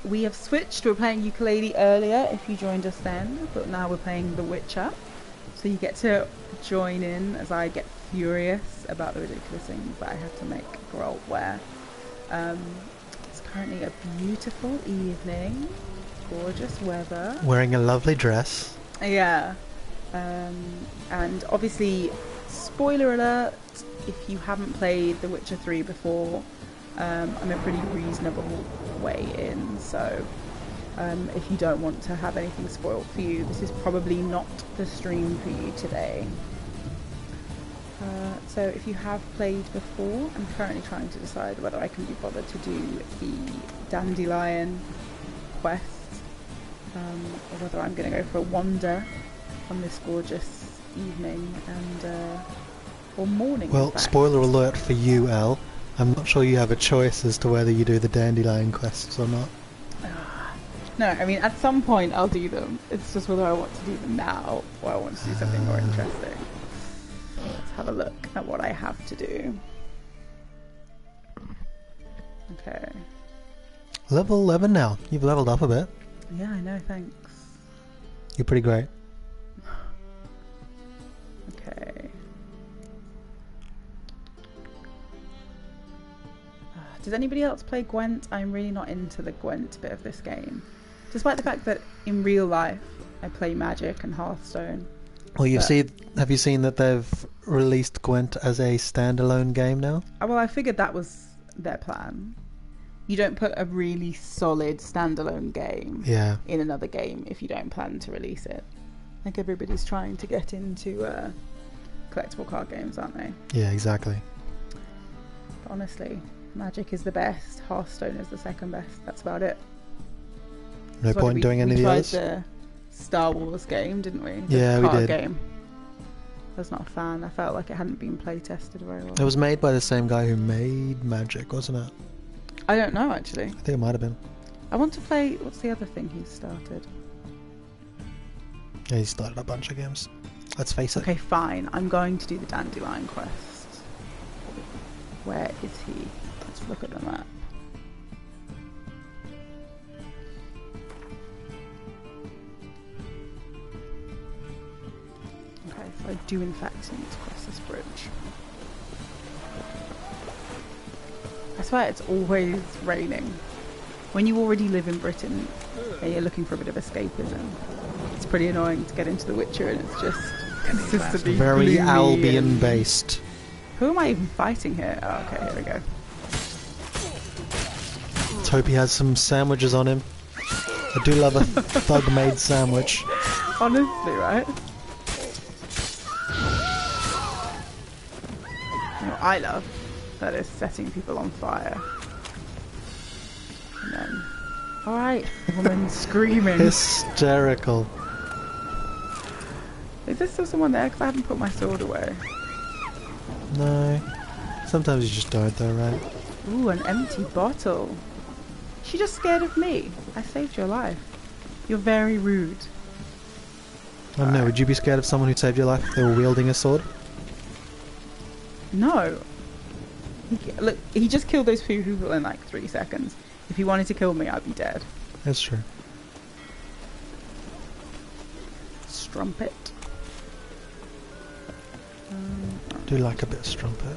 we have switched. We were playing ukulele earlier, if you joined us then, but now we're playing The Witcher. So you get to join in as I get furious about the ridiculous things that I have to make Geralt wear. It's currently a beautiful evening, gorgeous weather. Wearing a lovely dress. Yeah. And obviously, spoiler alert, if you haven't played The Witcher 3 before, I'm a pretty reasonable way in, so if you don't want to have anything spoiled for you, this is probably not the stream for you today. So if you have played before, I'm currently trying to decide whether I can be bothered to do the Dandelion quest, or whether I'm going to go for a wander on this gorgeous evening and or morning. Well, spoiler alert for you, Elle. I'm not sure you have a choice as to whether you do the Dandelion quests or not. No, I mean, at some point I'll do them. It's just whether I want to do them now or I want to do something more interesting. Let's have a look at what I have to do. Okay. Level 11 now. You've leveled up a bit. Yeah, I know, thanks. You're pretty great. Okay. Does anybody else play Gwent? I'm really not into the Gwent bit of this game. Despite the fact that in real life I play Magic and Hearthstone. Well, have you seen that they've released Gwent as a standalone game now? Well, I figured that was their plan. You don't put a really solid standalone game in another game if you don't plan to release it. I think everybody's trying to get into collectible card games, aren't they? Yeah, exactly. But honestly, Magic is the best, Hearthstone is the second best. That's about it. No point in doing any of the others? We tried the Star Wars game, didn't we? Yeah, we did. Game. I was not a fan. I felt like it hadn't been play tested very well. It was made by the same guy who made Magic, wasn't it? I don't know, actually. I think it might have been. I want to play... What's the other thing he started? Yeah, he started a bunch of games. Let's face it. Okay, fine. I'm going to do the Dandelion quest. Where is he? Let's look at the map. Okay, so I do in fact need to cross this bridge. I swear it's always raining. When you already live in Britain and you're looking for a bit of escapism, it's pretty annoying to get into The Witcher and it's just consistently very Albion based. Who am I even fighting here? Oh, okay, here we go. Let's hope he has some sandwiches on him. I do love a thug-made sandwich. Honestly, right? You know what I love? That is setting people on fire. And then... Alright, woman screaming. Hysterical. Is there still someone there? Because I haven't put my sword away. No. Sometimes you just don't though, right? Ooh, an empty bottle. She just scared of me. I saved your life. You're very rude. I don't know, would you be scared of someone who saved your life if they were wielding a sword? No. Look, he just killed those two people in like 3 seconds. If he wanted to kill me, I'd be dead. That's true. Strumpet. I do like a bit of strumpet.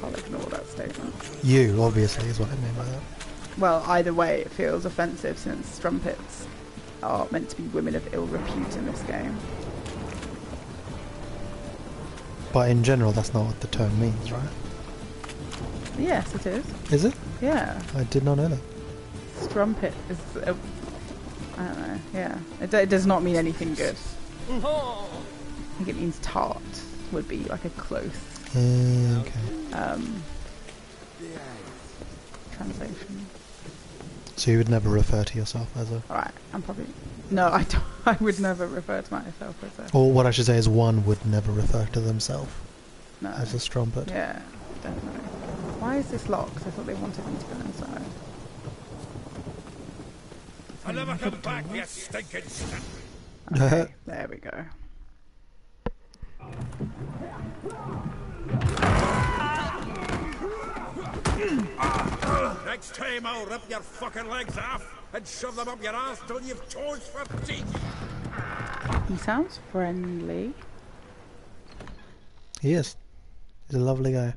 I'll ignore that statement. You, obviously, is what I mean by that. Well, either way, it feels offensive since strumpets are meant to be women of ill repute in this game. But in general, that's not what the term means, right? Yes, it is. Is it? Yeah. I did not know that. Strumpet is... I don't know, yeah. It does not mean anything good. I think it means tart would be like a close Okay. translation. So you would never refer to yourself as a... Alright, I'm probably... No, I don't. I would never refer to myself as a... Or what I should say is one would never refer to themselves as a strumpet. Yeah, definitely. Why is this locked? I thought they wanted me to go inside. I'll never come back, you stinking snap. Okay, there we go. it's time I'll rip your fucking legs off and shove them up your ass till you've toes for teeth. He sounds friendly. He is. He's a lovely guy.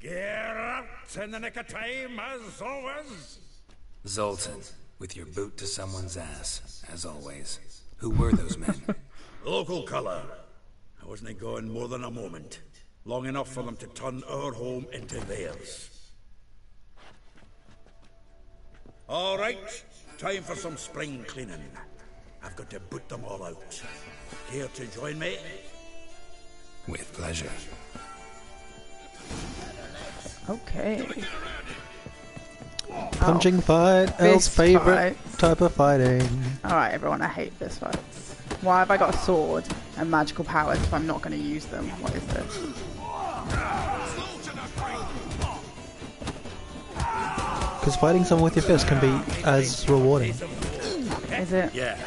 Get out in the nick of time, as always. Zoltan, with your boot to someone's ass, as always. Who were those men? Local colour. I wasn't gone more than a moment. Long enough for them to turn our home into theirs. All right, time for some spring cleaning. I've got to boot them all out. Care to join me? With pleasure. Okay. Punching fight, Elle's Fist favourite fights. type of fighting. Alright, everyone, I hate fist fights. Why have I got a sword and magical powers if I'm not going to use them? What is this? Because fighting someone with your fist can be as rewarding. Is it Yeah.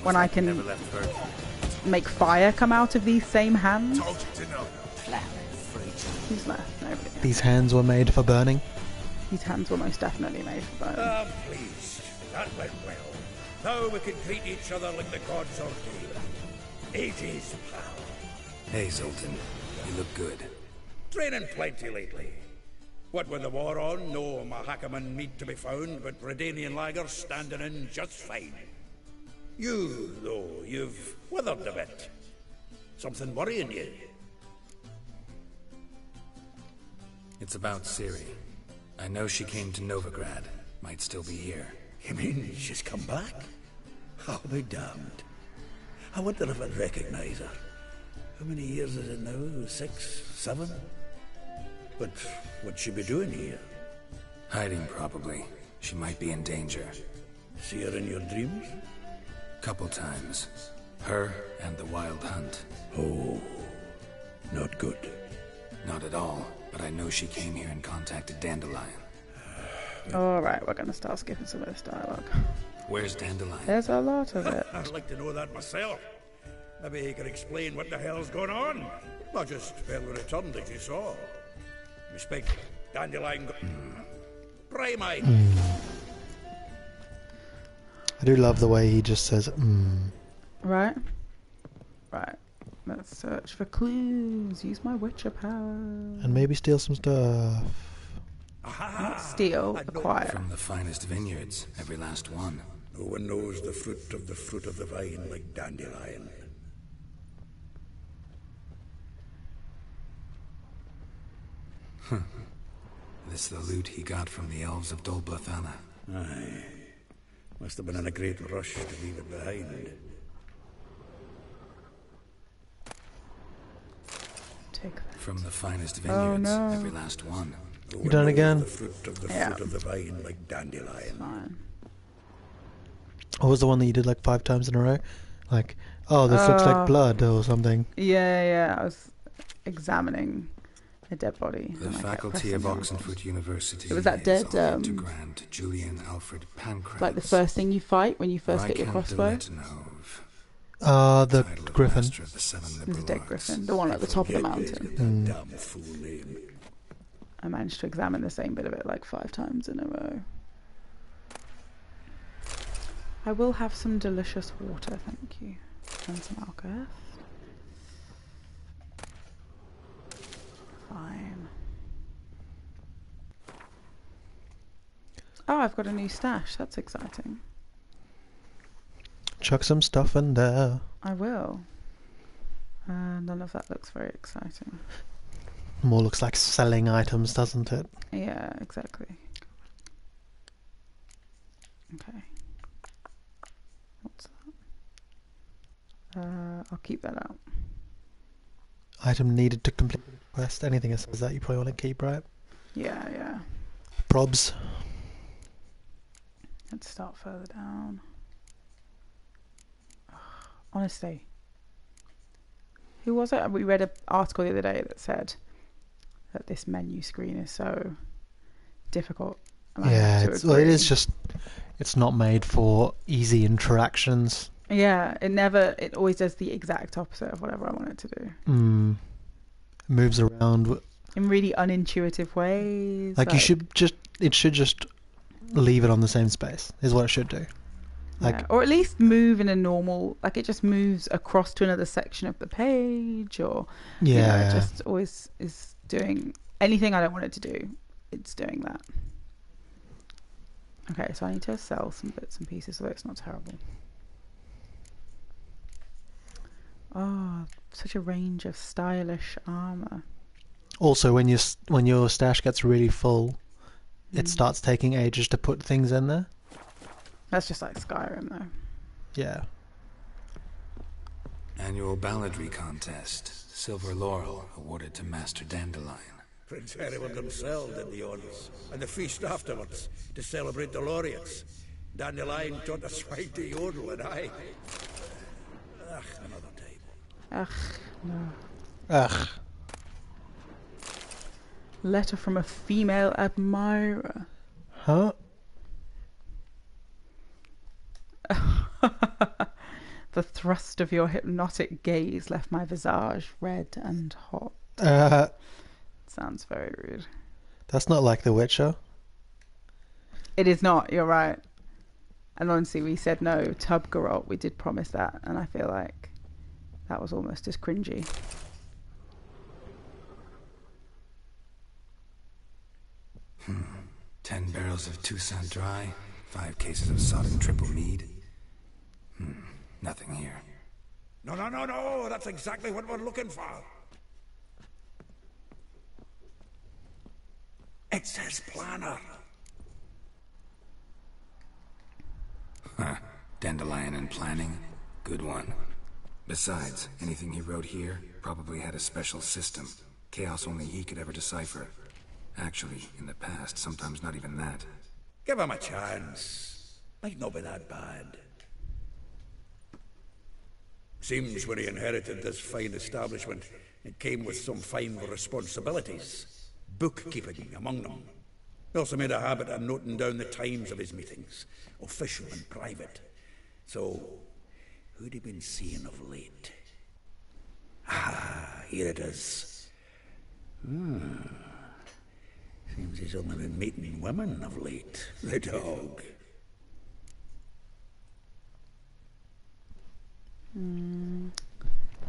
when I can Never left her. make fire come out of these same hands? Told you to know. Who's left? Nobody. These hands were made for burning. These hands were most definitely made for burning. I'm pleased. That went well. Now we can treat each other like the gods ordained. 80s, pal. Hey, Zoltan. You look good. Training plenty lately. What with the war on, no Mahakaman meat to be found, but Redanian lagers standing in just fine. You, though, you've withered a bit. Something worrying you? It's about Ciri. I know she came to Novigrad. Might still be here. You mean she's come back? I'll be damned. I wonder if I'd recognize her. How many years is it now? 6, 7? But what'd she be doing here? Hiding, probably. She might be in danger. See her in your dreams? Couple times. Her and the Wild Hunt. Oh, not good. Not at all, but I know she came here and contacted Dandelion. Alright, we're going to start skipping some of this dialogue. Where's Dandelion? There's a lot of it. I'd like to know that myself. Maybe he could explain what the hell's going on. Not just well returned as you saw. Respect, Dandelion. Prime eye. I do love the way he just says, Right? Right. Let's search for clues. Use my Witcher power. and maybe steal some stuff. Not steal, acquire. From the finest vineyards, every last one. No one knows the fruit of the vine like Dandelion. This the loot he got from the elves of Dol Blathanna. Aye. Must have been in a great rush to leave it behind. Take that. From the finest vineyards, no. every last one. No You one done knows again? The fruit of Yeah. the vine like Dandelion. Fine. What was the one that you did like 5 times in a row? Like, oh, this looks like blood or something. Yeah. I was examining a dead body. The and I kept faculty of pressing it. Oxenford University It was that is dead, all to grant Julian Alfred Pancras. Like the first thing you fight when you first get your crossbow. The Title of griffin. Master of the Seven There's a Liberal dead Arts. griffin. The one at the top of the mountain. That damn fool name. I managed to examine the same bit of it like 5 times in a row. I will have some delicious water, thank you. And some alcohol. Fine. Oh, I've got a new stash. That's exciting. Chuck some stuff in there. I will. None of that looks very exciting. More looks like selling items, doesn't it? Yeah, exactly. Okay. What's that? I'll keep that out. Item needed to complete the quest. Anything that says that you probably want to keep, right? Yeah. Probs. Let's start further down. Honestly. Who was it? We read an article the other day that said that this menu screen is so difficult. And I Yeah, have to it agree. is just... It's not made for easy interactions. Yeah, it always does the exact opposite of whatever I want it to do. Moves around in really unintuitive ways. Like you should just, it should just leave it on the same space is what it should do. Like, yeah. Or at least move in a normal, like it just moves across to another section of the page, or yeah, you know, it just always is doing anything I don't want it to do. It's doing that. Okay, so I need to sell some bits and pieces so it's not terrible. Oh, such a range of stylish armor. Also, when your stash gets really full, it starts taking ages to put things in there. That's just like Skyrim, though. Yeah. Annual balladry contest. Silver laurel awarded to Master Dandelion. Prince Hereward himself did the honours, and the feast afterwards, to celebrate the laureates. Dandelion taught us right to yodel, and I... Ugh, another table. Ugh, no. Ugh. Letter from a female admirer. Huh? The thrust of your hypnotic gaze left my visage red and hot. Sounds very rude. That's not like The Witcher. It is not, you're right. And honestly, we said no, Tubgarot, we did promise that, and I feel like that was almost as cringy. Hmm. 10 barrels of Toussaint Dry, 5 cases of sodden triple mead. Nothing here. No, no, no, no! That's exactly what we're looking for! It says planner. Huh. Dandelion and planning? Good one. Besides, anything he wrote here probably had a special system. Chaos only he could ever decipher. Actually, in the past, sometimes not even that. Give him a chance. Might not be that bad. Seems when he inherited this fine establishment, it came with some fine responsibilities. Bookkeeping among them. He also made a habit of noting down the times of his meetings, official and private. So, who'd he been seeing of late? Ah, here it is. Seems he's only been meeting women of late. The dog.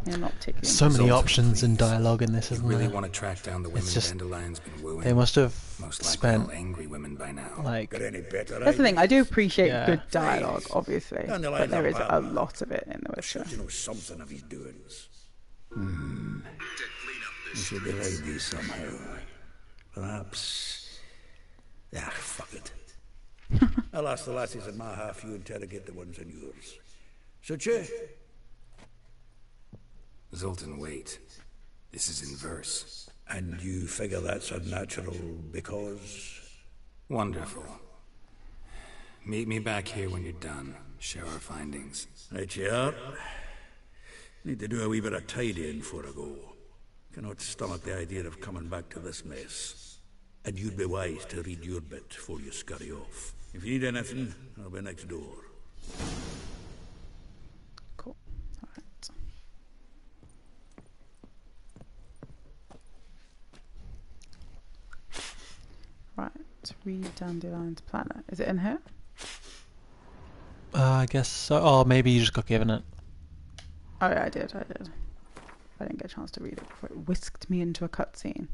Yeah, not particularly. So many options in dialogue in this, isn't You really there? want to track down the women just- Dandelion's been wooing? They must have Most likely spent all angry women by now. like Got any better That's the thing, I do appreciate Yeah. good dialogue, obviously, Dandelions but there are is a bad. lot of it in The I'm Witcher. sure you know something of his doings. We should divide these somehow. Perhaps... Ah, fuck it. I'll ask the lassies in my half, you interrogate the ones in yours. Should you? Zoltan, wait. This is in verse. And you figure that's unnatural because... Wonderful. Meet me back here when you're done. Share our findings. Right you are. Need to do a wee bit of tidying before I go. Cannot stomach the idea of coming back to this mess. And you'd be wise to read your bit before you scurry off. If you need anything, I'll be next door. Cool. Alright. Right, read Dandelion's planner. Is it in here? I guess so. Oh, maybe you just got given it. Oh yeah, I did. I didn't get a chance to read it before it whisked me into a cutscene.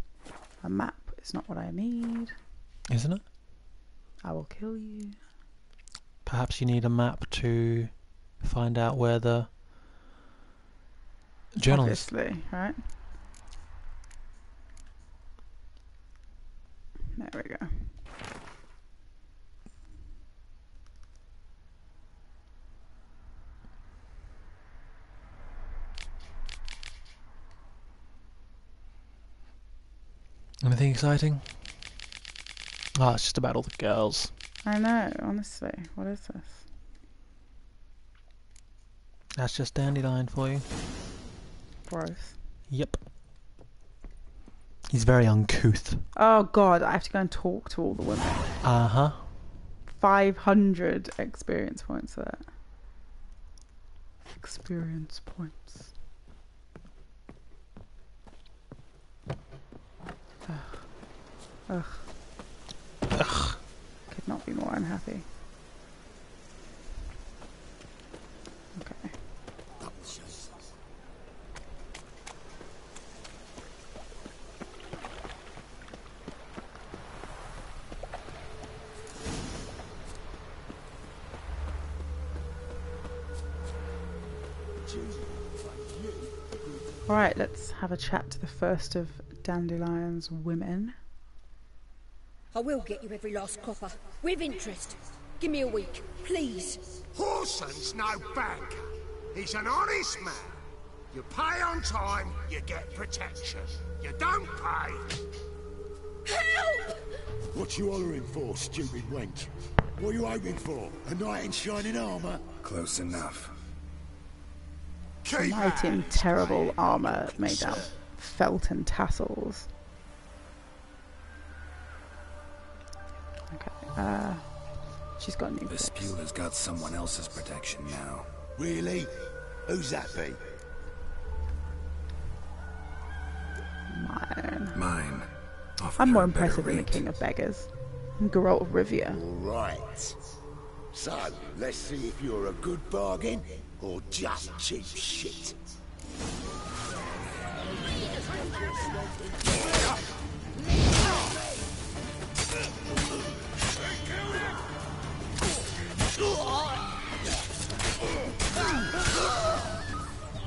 A map is not what I need. Isn't it? I will kill you. Perhaps you need a map to find out where the journal is. Obviously, right? There we go. Anything exciting? Oh, it's just about all the girls. I know, honestly. What is this? That's just Dandelion for you. Gross. Yep. He's very uncouth. Oh god, I have to go and talk to all the women. Uh-huh. 500 experience points for that. Experience points. Ugh. Ugh. Could not be more unhappy. Okay. Alright, let's have a chat to the first of Dandelion's women. I will get you every last copper, with interest. Give me a week, please. Horson's no banker. He's an honest man. You pay on time, you get protection. You don't pay... Help! What you hollering for, stupid wench? What are you hoping for? A knight in shining armour? Close enough. A knight in terrible armour made out of felt and tassels. Okay, she's got new This clips. Spewler's got someone else's protection now. Really? Who's that be? Mine. Offered I'm her more a better impressive than the rate. King of Beggars. Geralt of Rivia. Right. So, let's see if you're a good bargain or just cheap shit.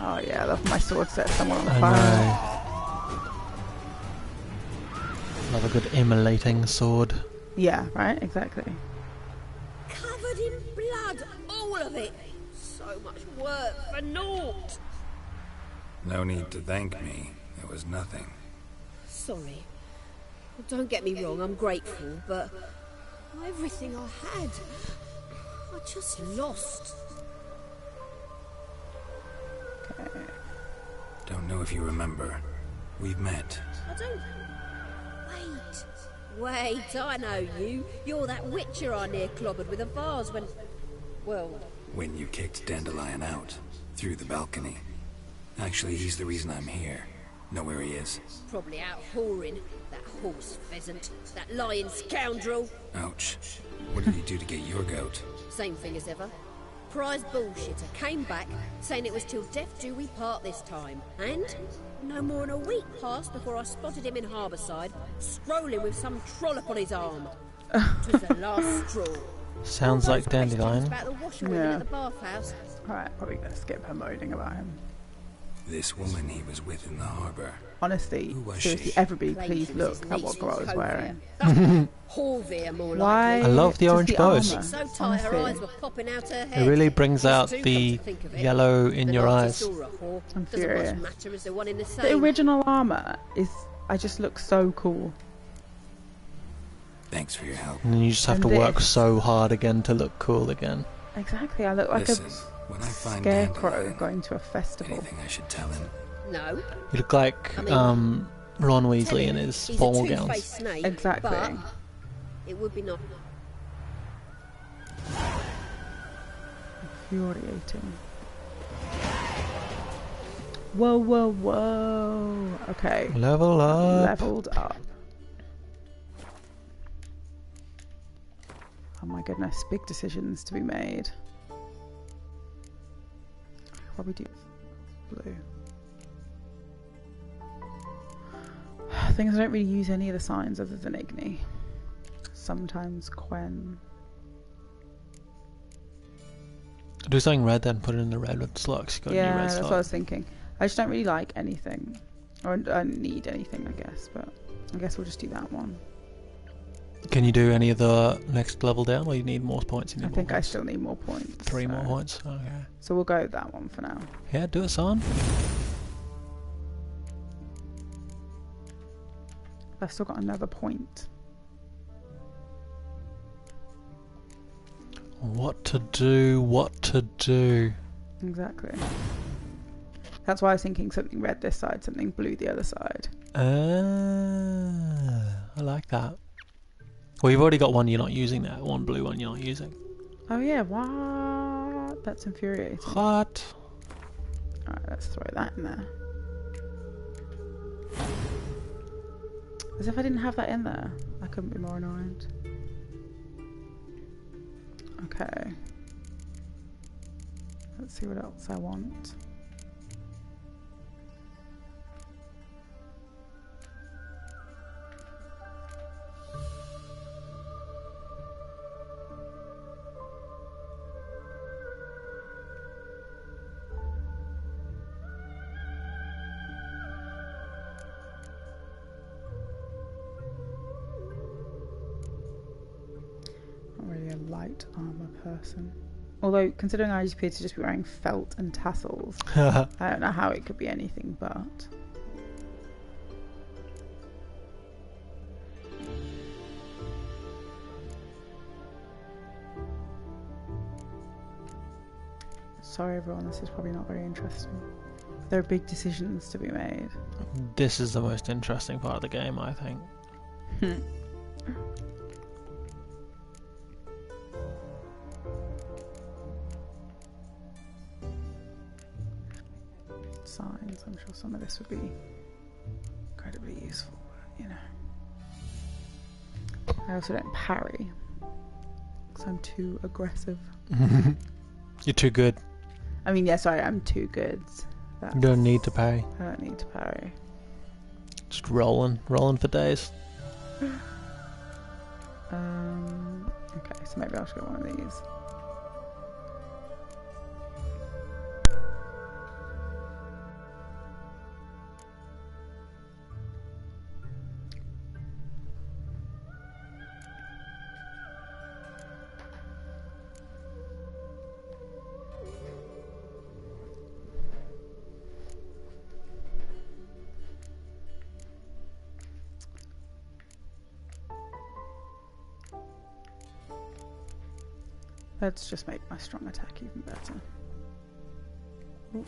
Oh yeah, I love my sword set someone on the I fire. know. Love a good immolating sword. Yeah, right, exactly. Covered in blood, all of it. So much work for naught. No need to thank me. It was nothing. Sorry. Well, don't get me wrong, I'm grateful, but everything I had, I just lost. Okay. Don't know if you remember. We've met. I don't... Wait, I know you. You're that witcher I near clobbered with a vase when... Well... When you kicked Dandelion out. Through the balcony. Actually, he's the reason I'm here. Know where he is? Probably out whoring. That horse pheasant. That lying scoundrel. Ouch. What did he do to get your goat? Same thing as ever. Prize bullshitter came back, saying it was till death do we part this time. And no more than a week passed before I spotted him in Harbourside, strolling with some trollop on his arm. It was the last straw. Sounds All like those questions Dandelion. about the washerwomen Yeah. at the bathhouse. Alright, probably gonna skip her moaning about him. This woman he was with in the harbor. Honestly, Who was seriously, she? everybody, Claimed please she was look his at what niece Geralt is in wearing. Horvir, more Why? likely. I love the does orange bows. armour- So tight her honestly, eyes were popping out her head. It really brings She's out too come the to think of it. yellow in The your night you eyes. saw her, whore. I'm Doesn't furious. much matter as the one in the The same. original armour is... I just look so cool. Thanks for your help. And then you just have And to work this. so hard again to look cool again. Exactly, I look like Listen, a when I find scarecrow Dandelion, going to a festival. anything I should tell him? No. You look like I mean, Ron Tell Weasley him in his he's formal a gowns. two-faced snake, Exactly. But it would be not. Infuriating. Whoa, whoa, whoa. Okay. Level up. Leveled up. Oh my goodness, big decisions to be made. Probably do blue. Thing is, I don't really use any of the signs other than Igni. Sometimes Quen. Do something red then, put it in the red with slugs. Got a new Yeah, red that's slug. what I was thinking. I just don't really like anything. Or I don't need anything, I guess. But I guess we'll just do that one. Can you do any of the next level down, or you need more points? You need I more think I points? still need more points. Three more so- points. Okay. So we'll go with that one for now. Yeah, do it, son. I've still got another point. What to do? What to do? Exactly. That's why I was thinking something red this side, something blue the other side. I like that. Well, you've already got one you're not using there. One blue one you're not using. Oh yeah, what? That's infuriating. What? Alright, let's throw that in there. As if I didn't have that in there. I couldn't be more annoyed. Okay. Let's see what else I want. Light armor person. Although, considering I appear to just be wearing felt and tassels, I don't know how it could be anything but. Sorry everyone, this is probably not very interesting. There are big decisions to be made. This is the most interesting part of the game, I think. Signs. I'm sure some of this would be incredibly useful, but, you know. I also don't parry because I'm too aggressive. You're too good. I mean, yeah, sorry, I'm too good. You don't need to parry. I don't need to parry. Just rolling for days. Okay, so maybe I'll just get one of these. Let's just make my strong attack even better. Ooh.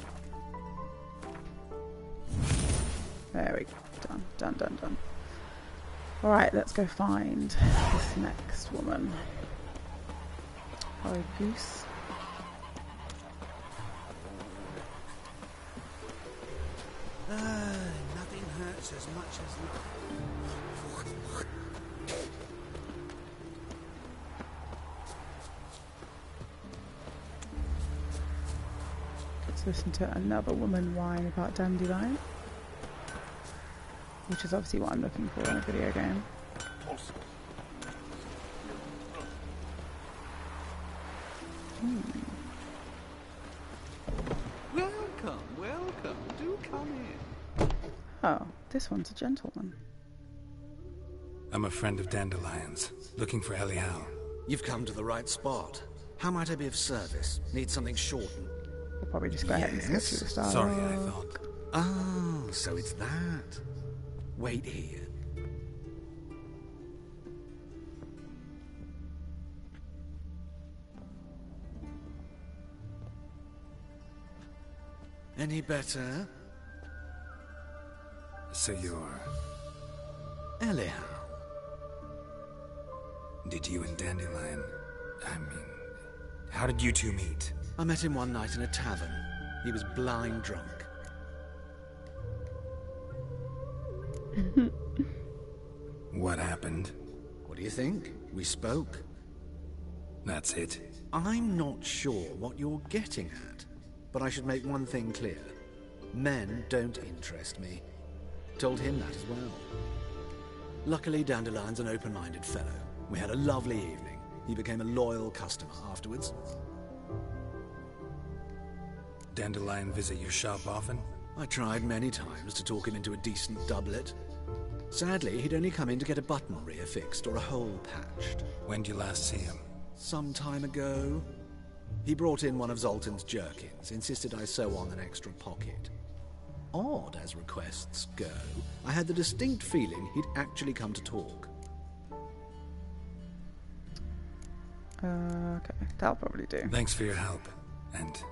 There we go. Done. Alright, let's go find this next woman. Hello, goose. Nothing hurts as much as love. Let's listen to another woman whine about Dandelion, which is obviously what I'm looking for in a video game. Welcome, do come in. Oh, this one's a gentleman. I'm a friend of Dandelion's, looking for Elle. You've come to the right spot. How might I be of service? Need something shortened? We'll probably just go ahead and skip through the style. Sorry, I thought. Oh, so it's that. Wait here. Any better? So you're... Elle. Did you and Dandelion... I mean... How did you two meet? I met him one night in a tavern. He was blind drunk. What happened? What do you think? We spoke. That's it. I'm not sure what you're getting at, but I should make one thing clear. Men don't interest me. Told him that as well. Luckily, Dandelion's an open-minded fellow. We had a lovely evening. He became a loyal customer afterwards. Dandelion visit your shop often? I tried many times to talk him into a decent doublet. Sadly, he'd only come in to get a button rear fixed or a hole patched. When did you last see him? Some time ago. He brought in one of Zoltan's jerkins, insisted I sew on an extra pocket. Odd as requests go, I had the distinct feeling he'd actually come to talk. Okay, that'll probably do. Thanks for your help, and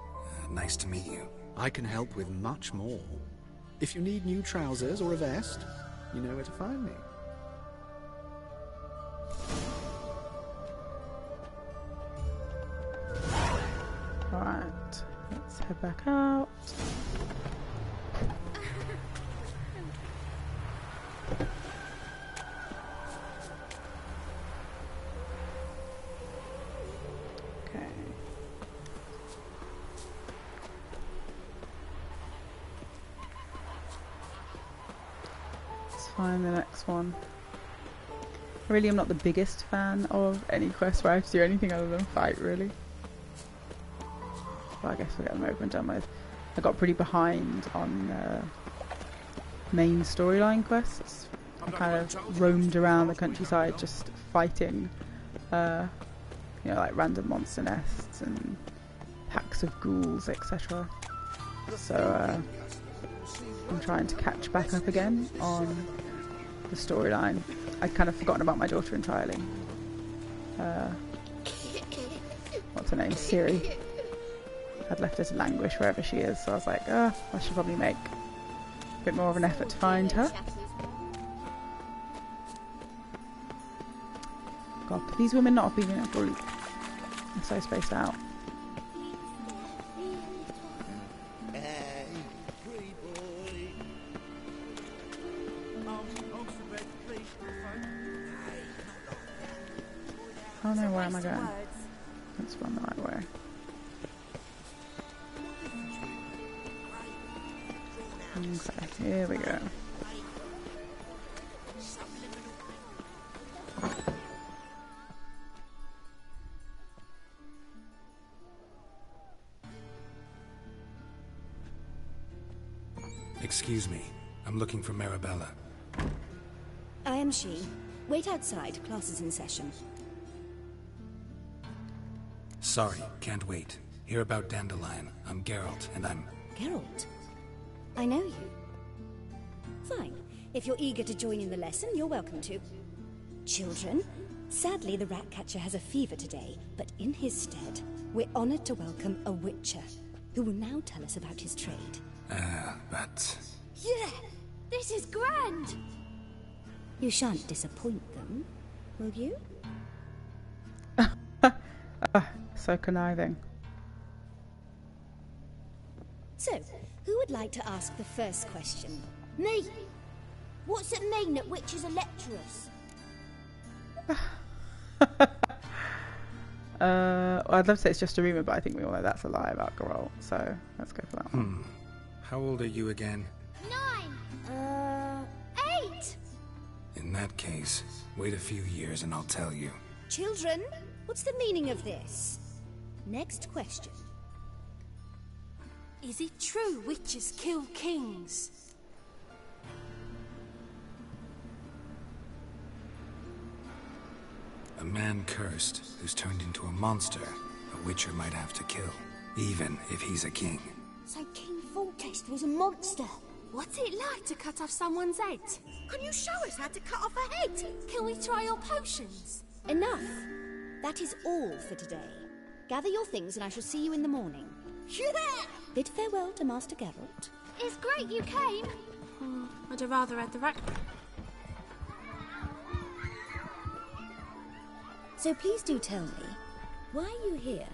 nice to meet you. I can help with much more. If you need new trousers or a vest, you know where to find me. Alright, let's head back out. find the next one. I really am not the biggest fan of any quest where I have to do anything other than fight, really. But I guess we'll get them over and done with. I got pretty behind on main storyline quests. I kind of roamed around the countryside just fighting, you know, like random monster nests and packs of ghouls, etc. So I'm trying to catch back up again on the storyline. I'd kind of forgotten about my daughter entirely. What's her name? Siri. I'd left her to languish wherever she is, so I was like, I should probably make a bit more of an effort to find her. God, could these women not have been in a group? They're so spaced out. Oh no, where am I going? Let's run the right way. Okay, here we go. Excuse me. I'm looking for Marabella. I am she. Wait outside. Class is in session. Sorry, can't wait. Hear about Dandelion. I'm Geralt, and I'm... Geralt? I know you. Fine. If you're eager to join in the lesson, you're welcome to. Children, sadly the rat catcher has a fever today, but in his stead, we're honored to welcome a witcher, who will now tell us about his trade. But... Yeah! This is grand! You shan't disappoint them, will you? So conniving. So, who would like to ask the first question? Me! What's it mean that witches are lecturers? I'd love to say it's just a rumour, but I think we all know that's a lie about Geralt, so let's go for that one. How old are you again? 9! 8! In that case, wait a few years and I'll tell you. Children, what's the meaning of this? Next question. Is it true witches kill kings? A man cursed who's turned into a monster, a witcher might have to kill, even if he's a king. So King Foltest was a monster. What's it like to cut off someone's head? Can you show us how to cut off a head? Can we try your potions? Enough. That is all for today. Gather your things and I shall see you in the morning. Yeah! Bid farewell to Master Geralt. It's great you came. I'd have rather had the rat. So please do tell me, why are you here?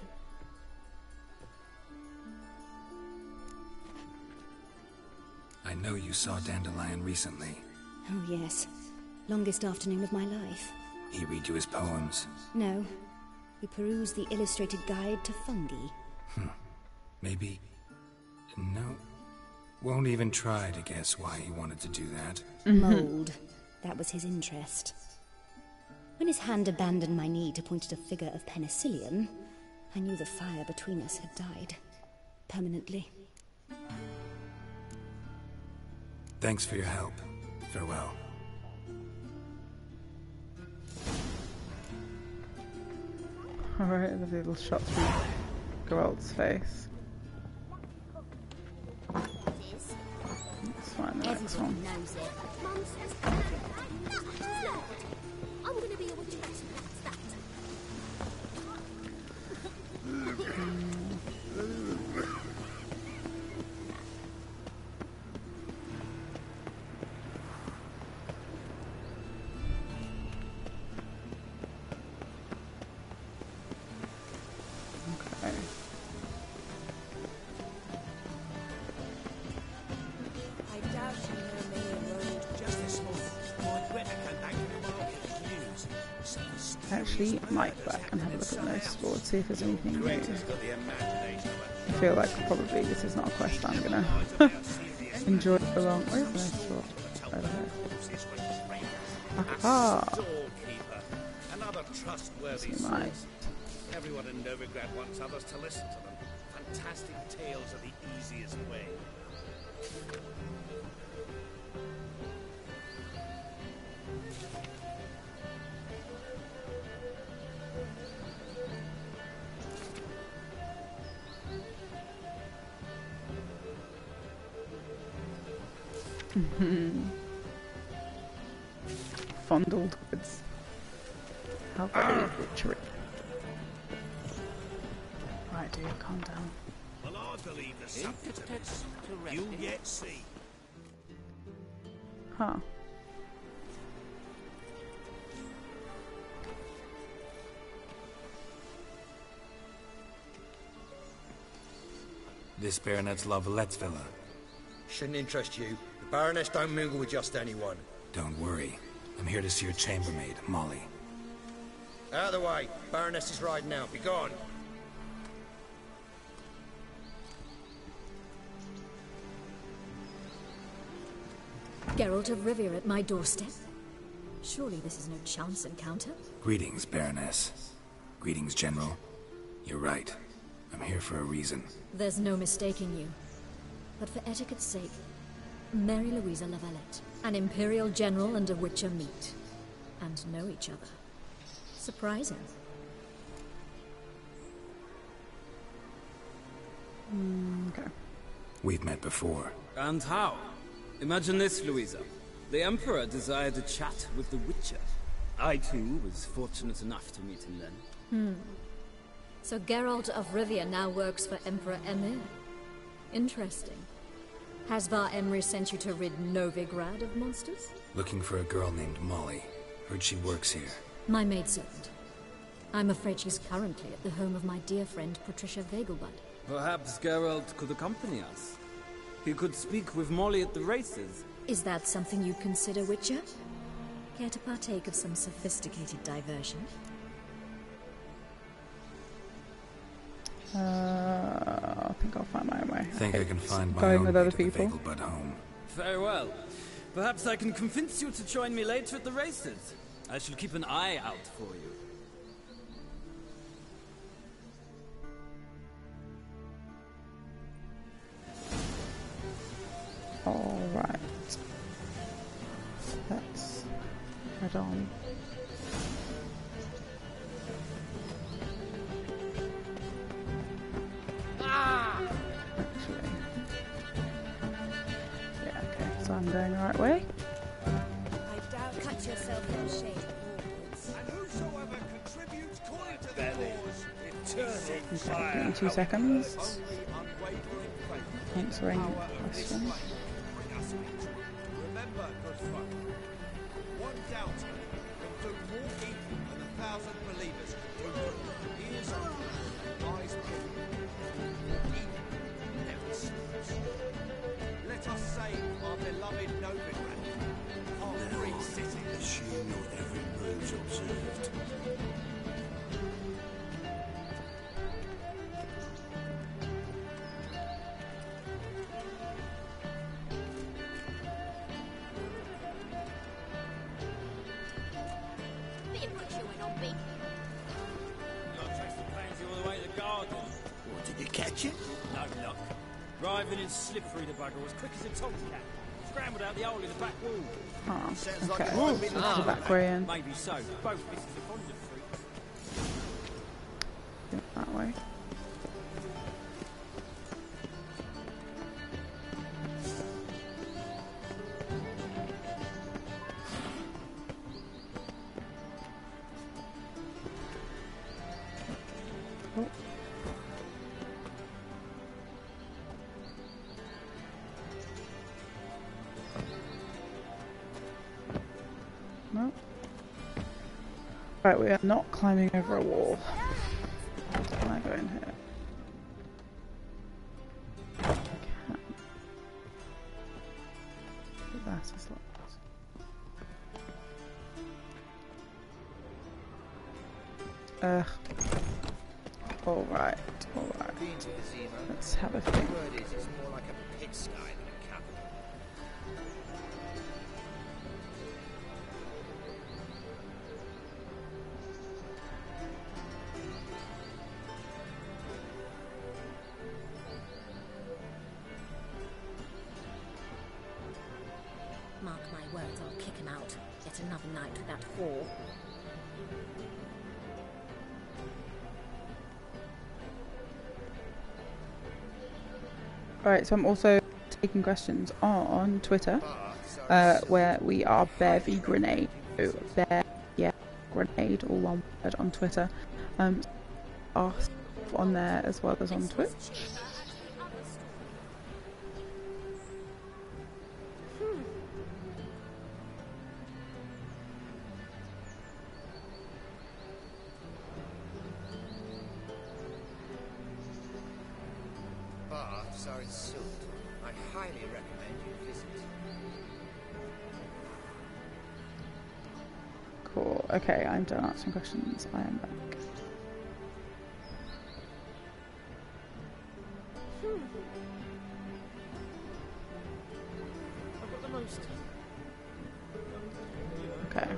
I know you saw Dandelion recently. Oh yes. Longest afternoon of my life. He read you his poems. No. We perused the illustrated guide to fungi. Maybe... No. Won't even try to guess why he wanted to do that. Mold. That was his interest. When his hand abandoned my knee to point at a figure of penicillium, I knew the fire between us had died. Permanently. Thanks for your help. Farewell. Alright, a little shot through Geralt's face. Let's find the next one. Knows it. Mum says I'm gonna be a witch person, that's that. Okay. I doubt you know me road just this morning. My Twitter came back with a market news. Actually, might back and have a look at the notice board, see if there's anything new. I feel like probably this is not a quest I'm gonna enjoy for long. Where's the notice board? Over there. Aha! Storekeeper. Another trustworthy Yes, you might. source. Everyone in Novigrad wants others to listen to them. Fantastic tales are the easiest way. Fondled goods. How very witchery. Right, dude, calm down. Well, I believe there's something to this. You'll yet see. Huh. This Baronet's La Vallette's villa. Shouldn't interest you. The Baroness don't mingle with just anyone. Don't worry. I'm here to see your chambermaid, Molly. Out of the way. Baroness is riding out. Be gone. Geralt of Rivia at my doorstep? Surely this is no chance encounter? Greetings, Baroness. Greetings, General. You're right. I'm here for a reason. There's no mistaking you. But for etiquette's sake, Mary Louisa La Valette, an Imperial General and a Witcher meet. And know each other. Surprising. Okay. We've met before. And how? Imagine this, Louisa. The Emperor desired a chat with the Witcher. I, too, was fortunate enough to meet him then. So Geralt of Rivia now works for Emperor Emir. Interesting. Has Var Emry sent you to rid Novigrad of monsters? Looking for a girl named Molly. Heard she works here. My maidservant. I'm afraid she's currently at the home of my dear friend Patricia Vegelbud. Perhaps Geralt could accompany us. He could speak with Molly at the races. Is that something you consider, Witcher? Care to partake of some sophisticated diversion? I think I'll find my own way. Think I can find my Going own with way other to the people. Vegelbud home. Very well. Perhaps I can convince you to join me later at the races. I shall keep an eye out for you. Alright. Let's head on. Actually. Yeah, okay, so I'm going the right way. I doubt cut yourself in the shade. And whosoever contributes coin to the cause, eternal Okay, give me 2 seconds. Answering questions. Remember, good folk, one doubter can do more evil than 1,000 believers can do good. Here's a wise people. Evil never sleeps. Let us save our beloved Novigrad, our free city. Assume not every move's observed. Bit of butcher went on big. I'll trace the pansy all the way to the garden. What, did you catch it? No luck. Driving in slippery, the bugger was quick as a tomcat. Scrambled out the hole in the back wall. Oh, Sounds like okay. it might be This is the back way in. Maybe so. Both misses are fond of fruit. That way. Oh. No. Right, we are not climbing over a wall. Can I go in here? I can. But that is locked. Ugh. Alright, alright. Let's have a think. Word is, it's more like a pigsty than a cavern. kick him out. Yet another night with that whore. Alright, so I'm also taking questions on Twitter, where we are Bev Grenade. So Bear, yeah, Grenade, all one word on Twitter. Ask on there as well as on Twitch. Baths are in Sult. I highly recommend you visit. Cool. Okay, I'm done answering questions. I am back. I've got the most. Okay.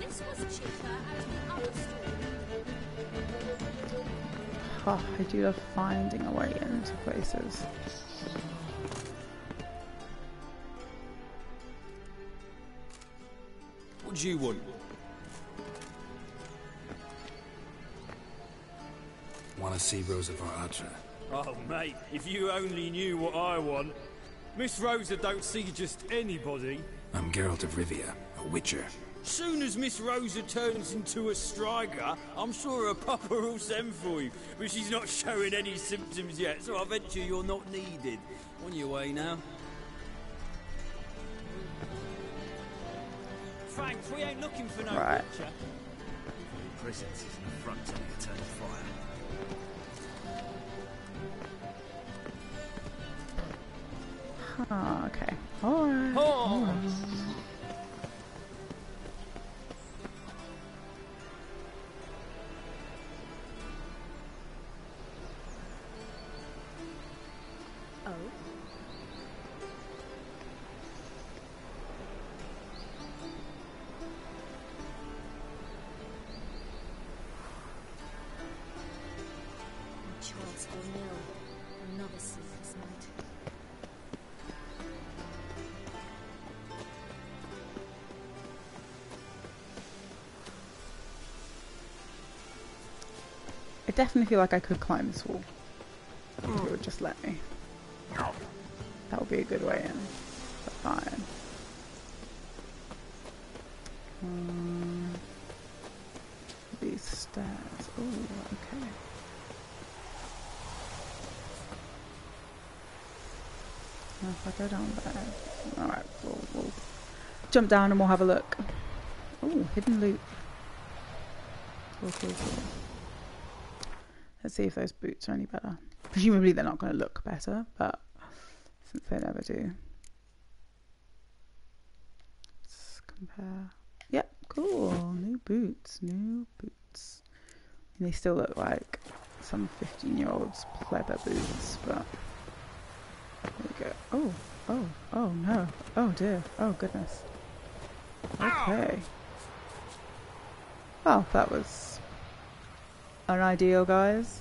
This was cheaper at the other store. Oh, I do love finding a way into places. What do you want? Want to see Rosa Varatra? Oh, mate, if you only knew what I want. Miss Rosa don't see just anybody. I'm Geralt of Rivia, a witcher. Soon as Miss Rosa turns into a striker, I'm sure her papa will send for you. But she's not showing any symptoms yet, so I venture you're not needed. On your way now. Thanks, we ain't looking for no Right. witcher. Your presence is an affront to the eternal fire. Huh, okay. Alright. Oh. Alright. Oh? Charles O'Neill. Another sleepless night. I definitely feel like I could climb this wall. If it would just let me. That would be a good way in. But fine. These stairs. Oh, okay. Now if I go down there. Alright, we'll jump down and we'll have a look. Oh, hidden loot. Cool, cool, cool. Let's see if those boots are any better. Presumably they're not going to look better, but since they never do. Let's compare. Yep, cool. New boots, new boots. And they still look like some 15-year-old's pleather boots, but there we go. Oh, oh, oh no. Oh dear. Oh goodness. Okay. Well, that was unideal, guys.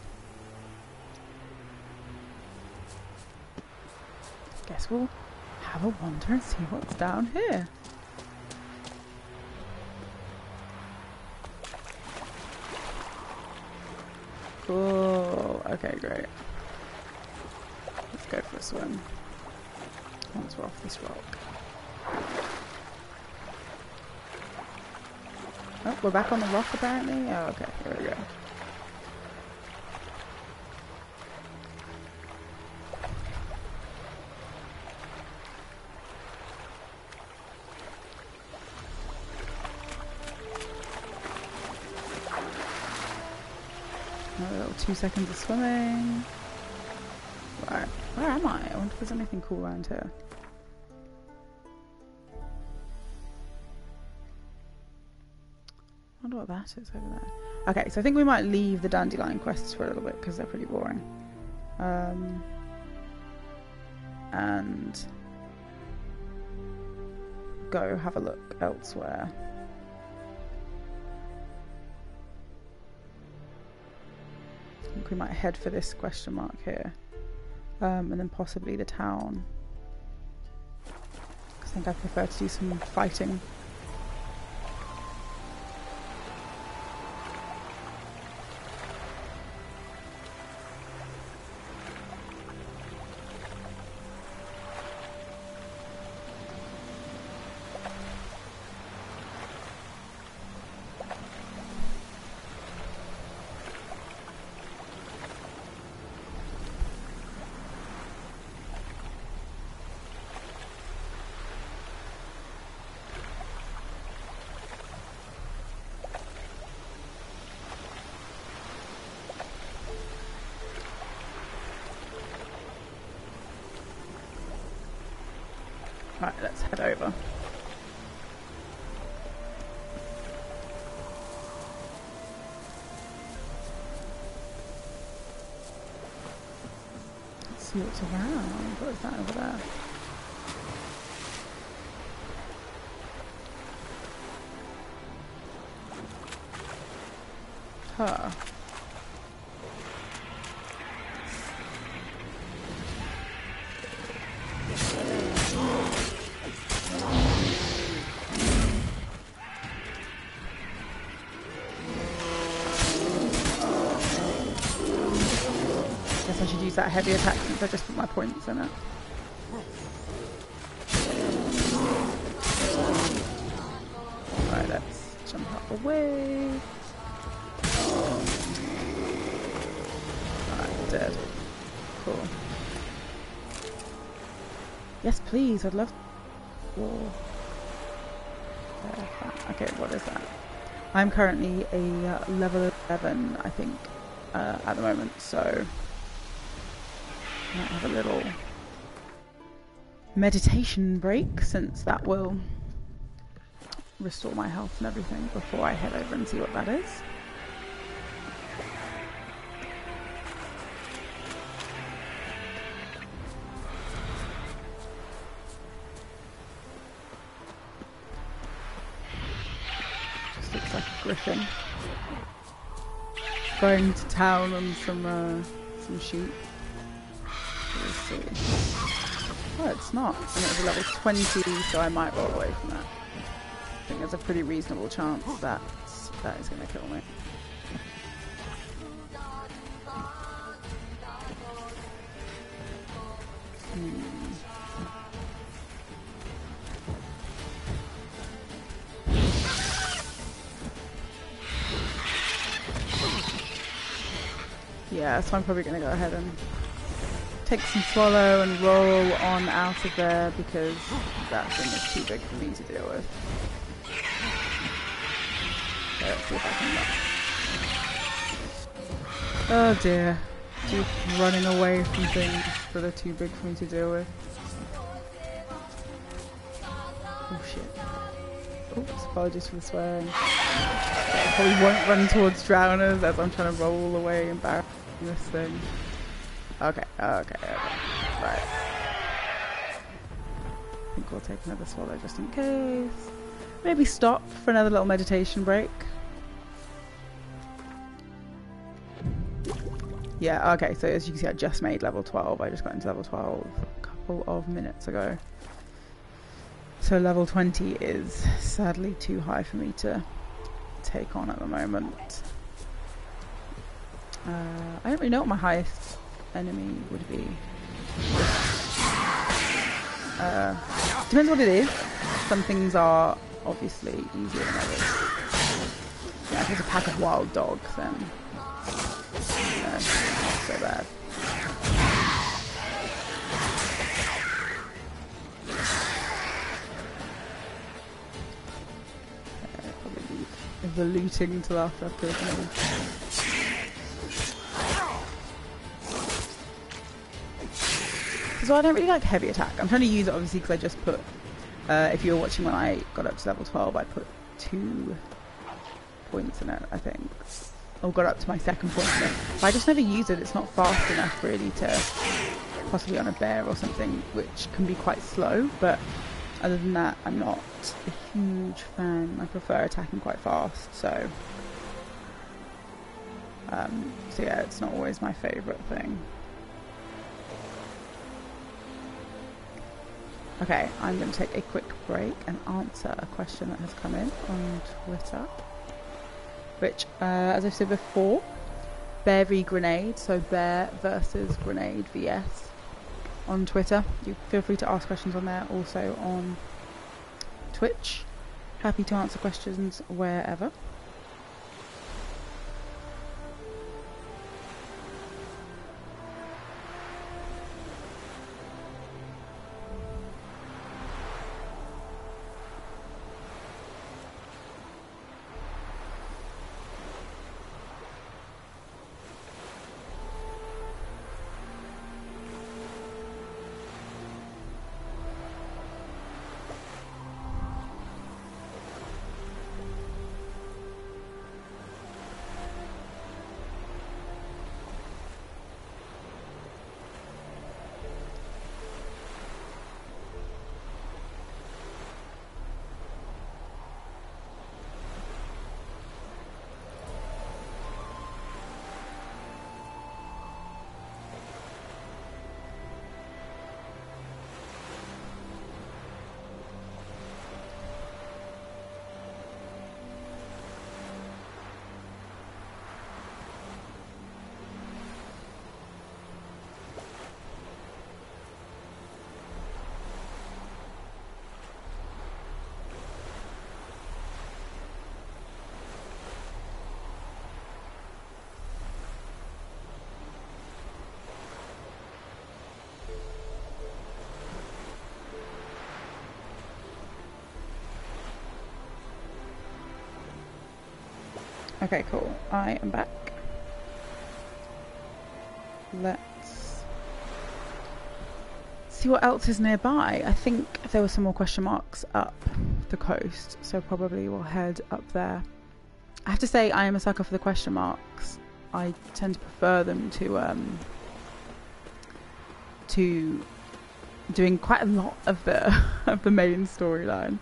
Guess we'll have a wander and see what's down here. Cool. Okay, great. Let's go for a swim. Once we're off this rock. Oh, we're back on the rock apparently? Oh, okay. Here we go. Another little 2 seconds of swimming. Right. Where am I? I wonder if there's anything cool around here. I wonder what that is over there. Okay, so I think we might leave the dandelion quests for a little bit because they're pretty boring. And go have a look elsewhere. I think we might head for this question mark here. And then possibly the town. think I prefer to do some fighting. Right, let's head over. Let's see what's around. What is that over there? Huh. Guess I should use that heavy attack since I just put my points in it. Right, let's jump out the way. Alright, dead. Cool. Yes, please, I'd love. Whoa. Okay, what is that? I'm currently a level 11, I think, at the moment, so I might have a little meditation break, since that will restore my health and everything before I head over and see what that is. Just looks like a griffin going to town on some sheep. We'll see. Oh, it's not. And it was a level 20, so I might roll away from that. I think there's a pretty reasonable chance that that is going to kill me. Yeah, so I'm probably going to go ahead and take some swallow and roll on out of there, because that thing is too big for me to deal with. Okay, let's see if I can. Oh dear. Keep running away from things that are too big for me to deal with. Oh shit. Oops, apologies for the swearing. I probably won't run towards drowners as I'm trying to roll away and barrel this thing. Okay. Right. I think we'll take another swallow just in case. Maybe stop for another little meditation break. Yeah, okay, so as you can see I just made level 12. I just got into level 12 a couple of minutes ago. So level 20 is sadly too high for me to take on at the moment. I don't really know what my highest enemy would be. Depends what it is. Some things are obviously easier than others. Yeah, if it's a pack of wild dogs, then not so bad. Probably leave the looting till after I've killed them. So I don't really like heavy attack. I'm trying to use it obviously because I just put, if you were watching when I got up to level 12, I put 2 points in it, I think. Or got up to my second point in it. But I just never use it. It's not fast enough really to, possibly on a bear or something, which can be quite slow. But other than that, I'm not a huge fan. I prefer attacking quite fast. So yeah, it's not always my favourite thing. Okay, I'm going to take a quick break and answer a question that has come in on Twitter. Which, as I've said before, Bear v Grenade, so Bear versus Grenade vs on Twitter. You feel free to ask questions on there, also on Twitch. Happy to answer questions wherever. Okay, cool. I am back. Let's see what else is nearby. I think there were some more question marks up the coast, so probably we'll head up there. I have to say, I am a sucker for the question marks. I tend to prefer them to doing quite a lot of the main storyline.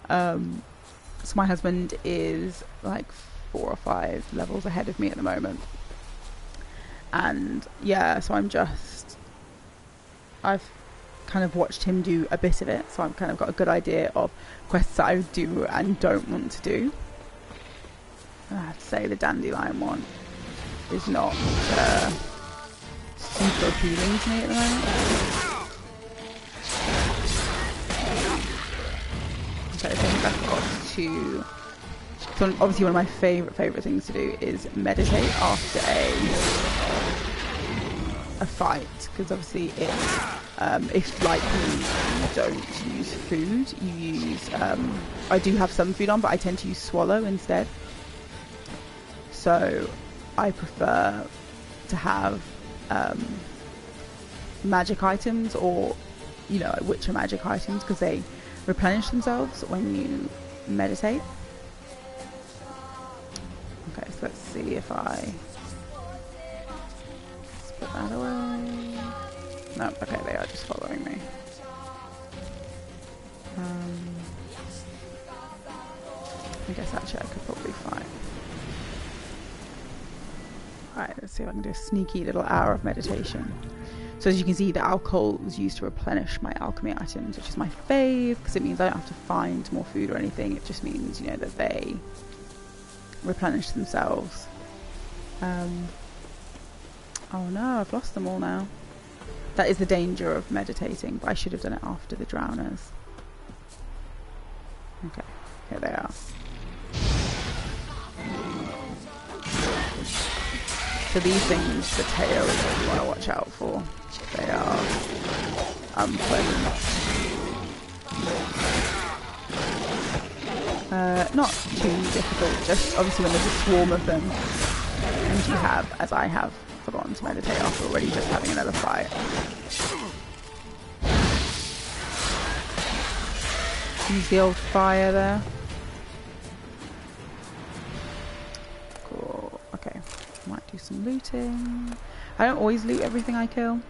So my husband is like 4 or 5 levels ahead of me at the moment, and yeah, so I've kind of watched him do a bit of it, so I've kind of got a good idea of quests that I do and don't want to do. I have to say the Dandelion one is not super appealing to me at the moment. Okay, so I think I've got to... So obviously one of my favourite things to do is meditate after a fight, because obviously if like you don't use food, you use I do have some food on, but I tend to use swallow instead. So I prefer to have magic items, or you know, Witcher magic items, because they replenish themselves when you meditate. Okay, so let's see if I put that away. No, okay, they are just following me. I guess actually I could probably find. Alright, let's see if I can do a sneaky little hour of meditation. So as you can see, the alcohol was used to replenish my alchemy items, which is my fave, because it means I don't have to find more food or anything. It just means, you know, that they replenish themselves. Oh no, I've lost them all now. That is the danger of meditating, but I should have done it after the drowners. Okay, here they are. So these things, the tail is what you want to watch out for. They are unpleasant. Not too difficult, just obviously when there's a swarm of them and you have, as I have, forgotten to meditate after already just having another fight. Use the old fire there. Cool. Okay. Might do some looting. I don't always loot everything I kill.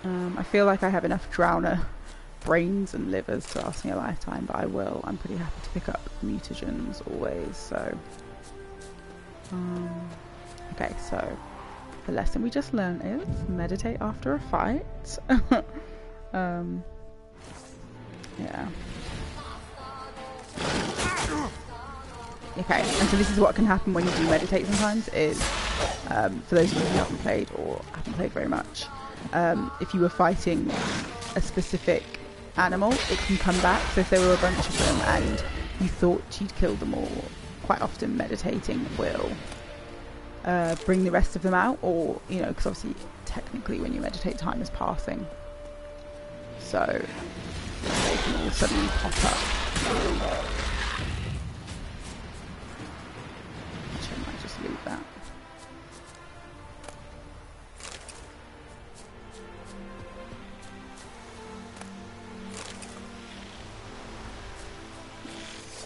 I feel like I have enough drowner brains and livers to last me a lifetime, but I will. I'm pretty happy to pick up mutagens always, so... okay, so the lesson we just learned is meditate after a fight. Yeah. Okay, and so this is what can happen when you do meditate sometimes is, for those of you who haven't played or haven't played very much, if you were fighting a specific animal, it can come back. So if there were a bunch of them and you thought you'd killed them all, quite often meditating will bring the rest of them out, or, you know, because obviously technically when you meditate time is passing, so they can all suddenly pop up. Actually, I might just leave that.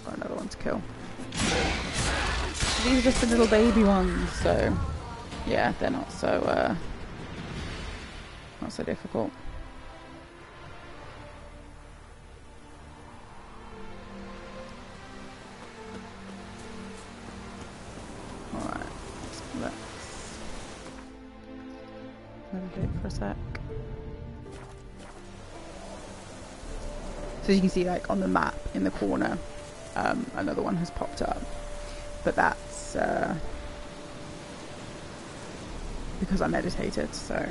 Got another one to kill. These are just the little baby ones, so yeah, they're not so difficult. Alright, let's meditate for a sec. So you can see, like, on the map in the corner, another one has popped up, but that's because I meditated, so.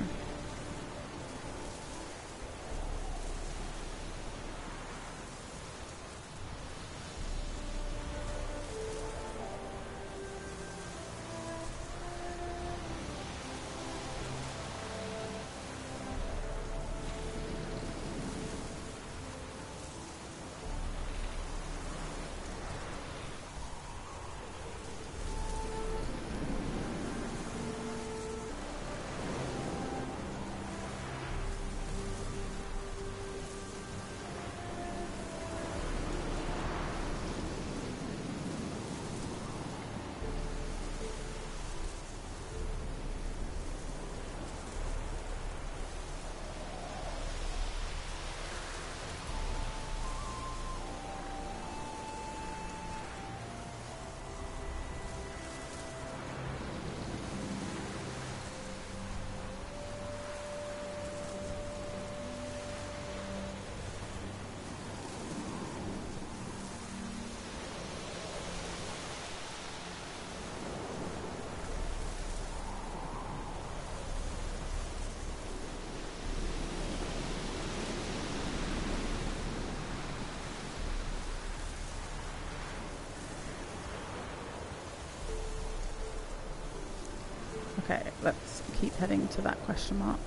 Okay, let's keep heading to that question mark,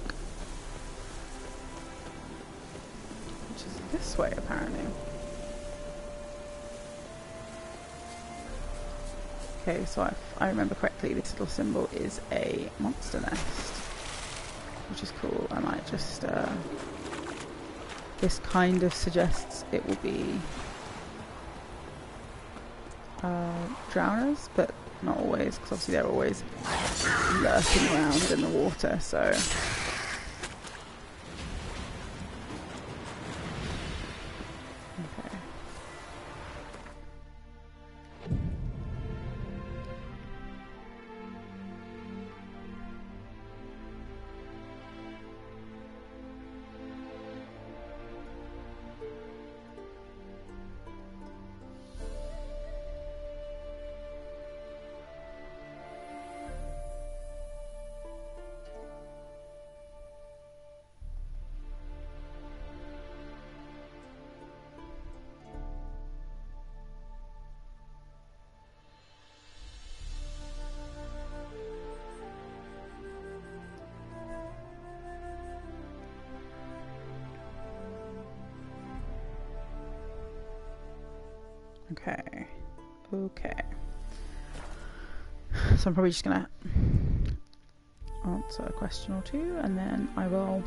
which is this way apparently. Okay, so if I remember correctly, this little symbol is a monster nest, which is cool. I might just, this kind of suggests it will be drowners, but not always, because obviously they're always lurking around in the water, so. Okay. Okay. So I'm probably just gonna answer a question or two, and then I will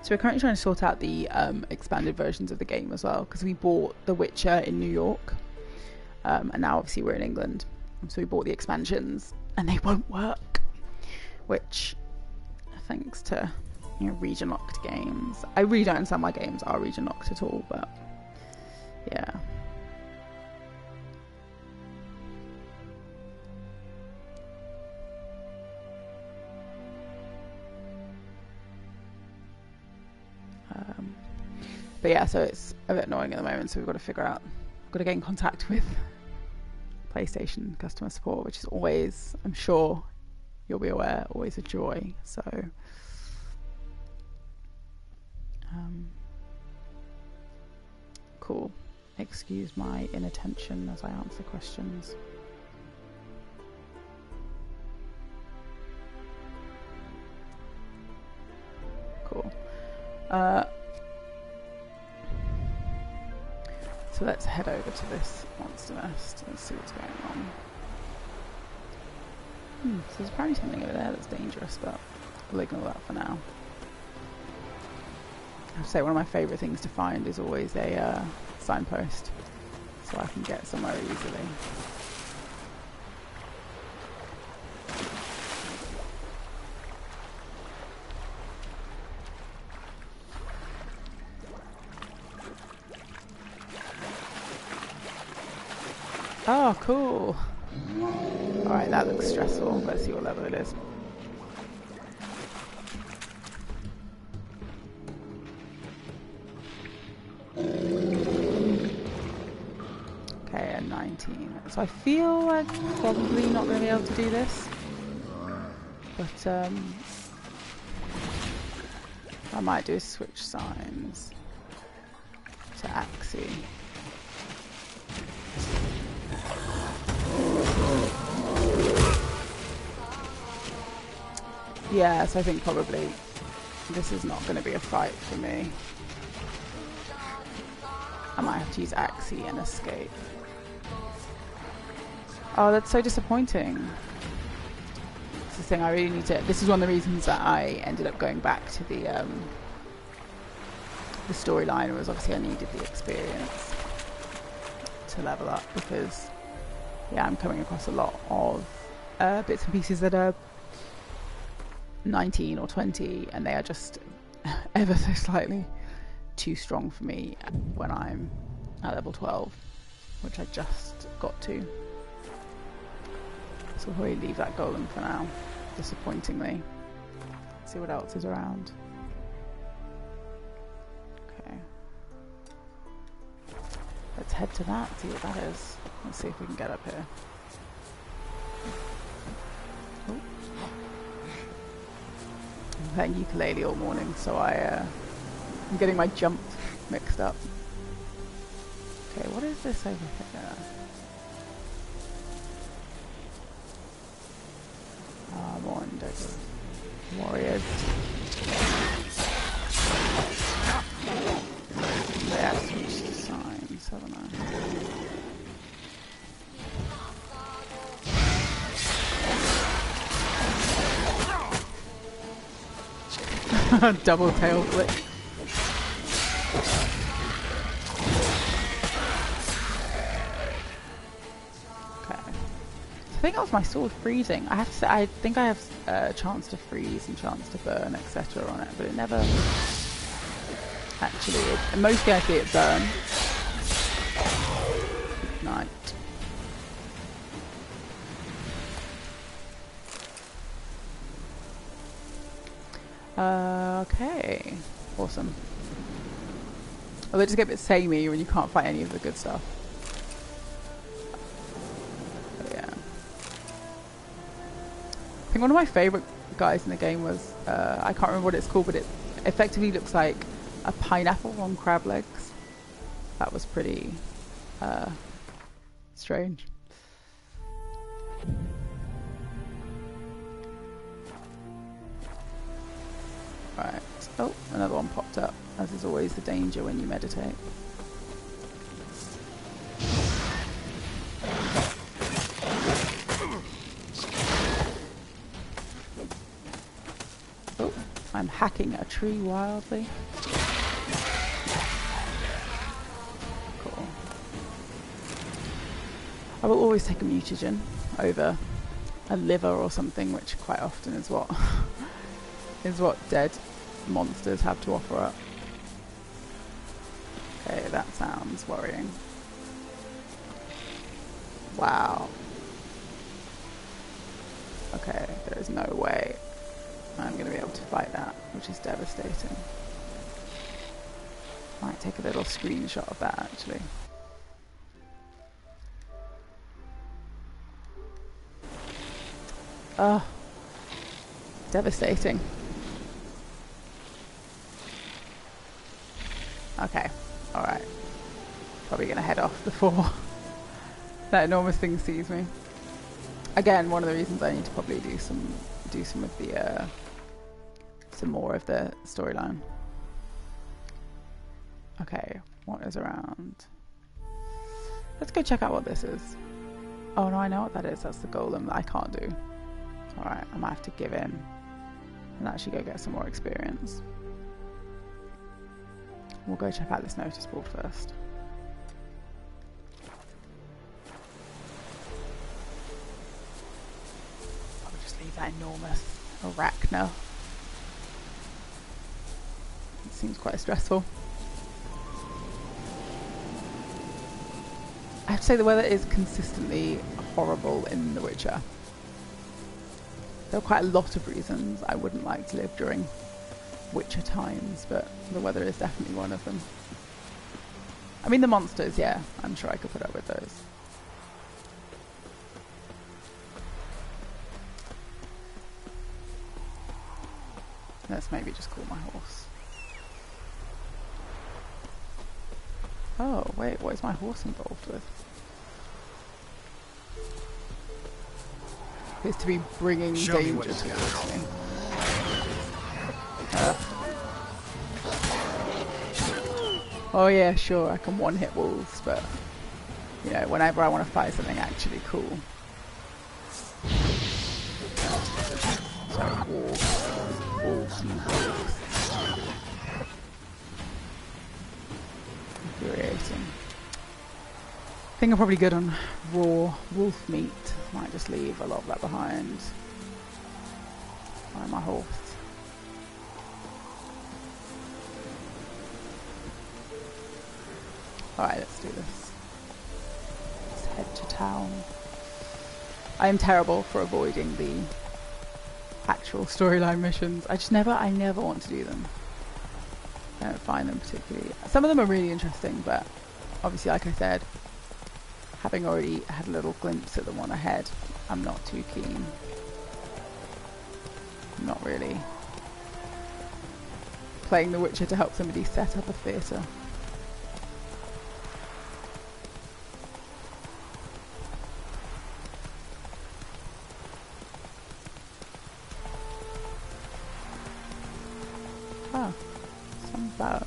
So we're currently trying to sort out the expanded versions of the game as well, because we bought The Witcher in New York, and now obviously we're in England, so we bought the expansions and they won't work, which, thanks to, you know, region locked games. I really don't understand why games are region locked at all, but yeah. But yeah, so it's a bit annoying at the moment, so we've got to figure out, got to get in contact with PlayStation customer support, which is always, I'm sure you'll be aware, always a joy. So cool. Excuse my inattention as I answer questions. Cool. So let's head over to this monster nest and see what's going on. So there's apparently something over there that's dangerous, but we'll ignore that for now. I have to say, one of my favourite things to find is always a signpost, so I can get somewhere easily. Oh, cool. Alright, that looks stressful. Let's see what level it is. Okay, a 19. So I feel like probably not going to be able to do this. But, I might do switch signs to Axie. Yeah, so I think probably this is not going to be a fight for me. I might have to use Axie and escape. Oh, that's so disappointing. It's the thing, I really need to... This is one of the reasons that I ended up going back to the storyline, was obviously I needed the experience to level up, because, yeah, I'm coming across a lot of bits and pieces that are 19 or 20, and they are just ever so slightly too strong for me when I'm at level 12, which I just got to. So we'll probably leave that golem for now, disappointingly. See what else is around. Okay. Let's head to that, see what that is. Let's see if we can get up here. Oh. I'm playing ukulele all morning, so I'm getting my jump mixed up. Okay, what is this over here? More Endeavor warriors. They have switched signs, haven't I? Double tail flip. I think that was my sword freezing. I have to say, I think I have a chance to freeze and chance to burn, etc. on it, but it never actually. Mostly I see it burn. Ignite. Okay. Awesome. Although it just gets a bit samey when you can't fight any of the good stuff. I think one of my favourite guys in the game was, I can't remember what it's called, but it effectively looks like a pineapple on crab legs. That was pretty strange. Right. Oh, another one popped up, as is always the danger when you meditate. I'm hacking a tree wildly. Cool. I will always take a mutagen over a liver or something, which quite often is what is what dead monsters have to offer up. Okay, that sounds worrying. Wow. Okay, there is no way I'm going to be able to fight that, which is devastating. Might take a little screenshot of that actually. Oh, devastating. Okay, alright. Probably gonna head off before that enormous thing sees me. Again, one of the reasons I need to probably do some of the some more of the storyline. Okay, what is around? Let's go check out what this is. Oh no, I know what that is. That's the golem that I can't do. Alright, I might have to give in and actually go get some more experience. We'll go check out this notice board first. I'll just leave that enormous arachno. It seems quite stressful. I have to say the weather is consistently horrible in The Witcher. There are quite a lot of reasons I wouldn't like to live during Witcher times, but the weather is definitely one of them. I mean the monsters, yeah, I'm sure I could put up with those. Let's maybe just call my horse. Oh, wait, what is my horse involved with? Appears to be bringing danger towards me. Oh yeah, sure, I can one-hit wolves, but you know, whenever I want to fight something actually cool. Sorry, wolves and wolves. Infuriating. I think I'm probably good on raw wolf meat. Might just leave a lot of that behind. On my horse. Alright, let's do this. Let's head to town. I am terrible for avoiding the actual storyline missions. I never want to do them. I don't find them particularly... Some of them are really interesting, but obviously, like I said, having already had a little glimpse at the one ahead, I'm not too keen. I'm not really playing The Witcher to help somebody set up a theatre. Ah, some flowers.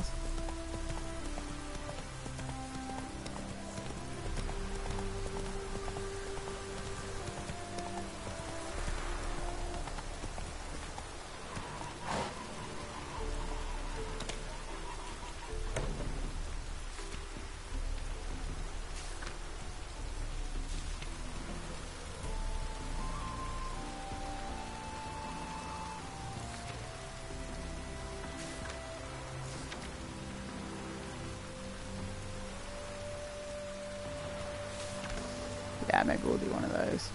Yeah, maybe we'll do one of those.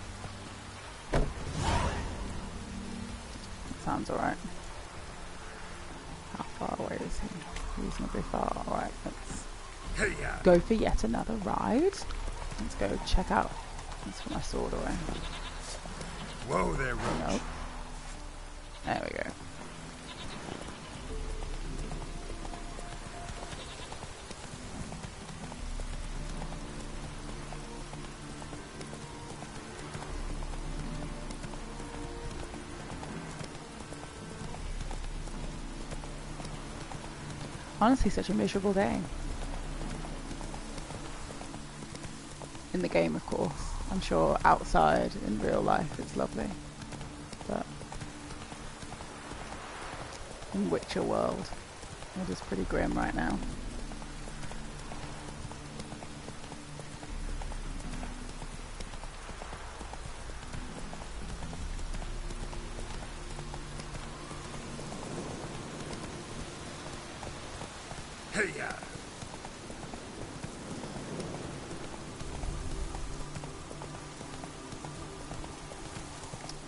That sounds alright. How far away is he? Reasonably far. Alright, let's go for yet another ride. Let's go check out. Let's put my sword away. Whoa there, Roach. Nope. There we go. Honestly, such a miserable day. In the game, of course. I'm sure outside, in real life, it's lovely. But in Witcher world, it is pretty grim right now.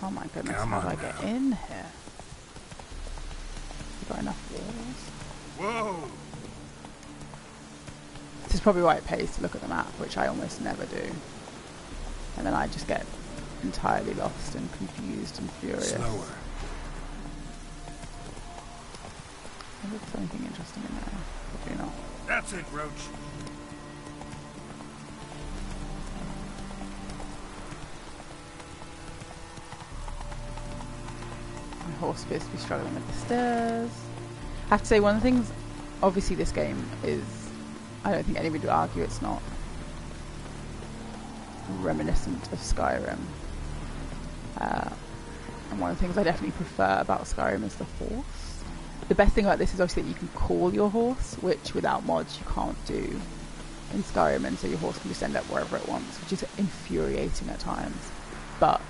Oh my goodness, how do I get in here? You got enough walls? Whoa! is probably why it pays to look at the map, which I almost never do. And then I just get entirely lost and confused and furious. Slower. I wonder if there's anything interesting in there. Probably not. That's it, Roach. My horse appears to be struggling with the stairs. I have to say, one of the things, obviously this game is, I don't think anybody would argue it's not reminiscent of Skyrim. And one of the things I definitely prefer about Skyrim is the horse. The best thing about this is obviously that you can call your horse, which without mods you can't do in Skyrim, and so your horse can just end up wherever it wants, which is infuriating at times. But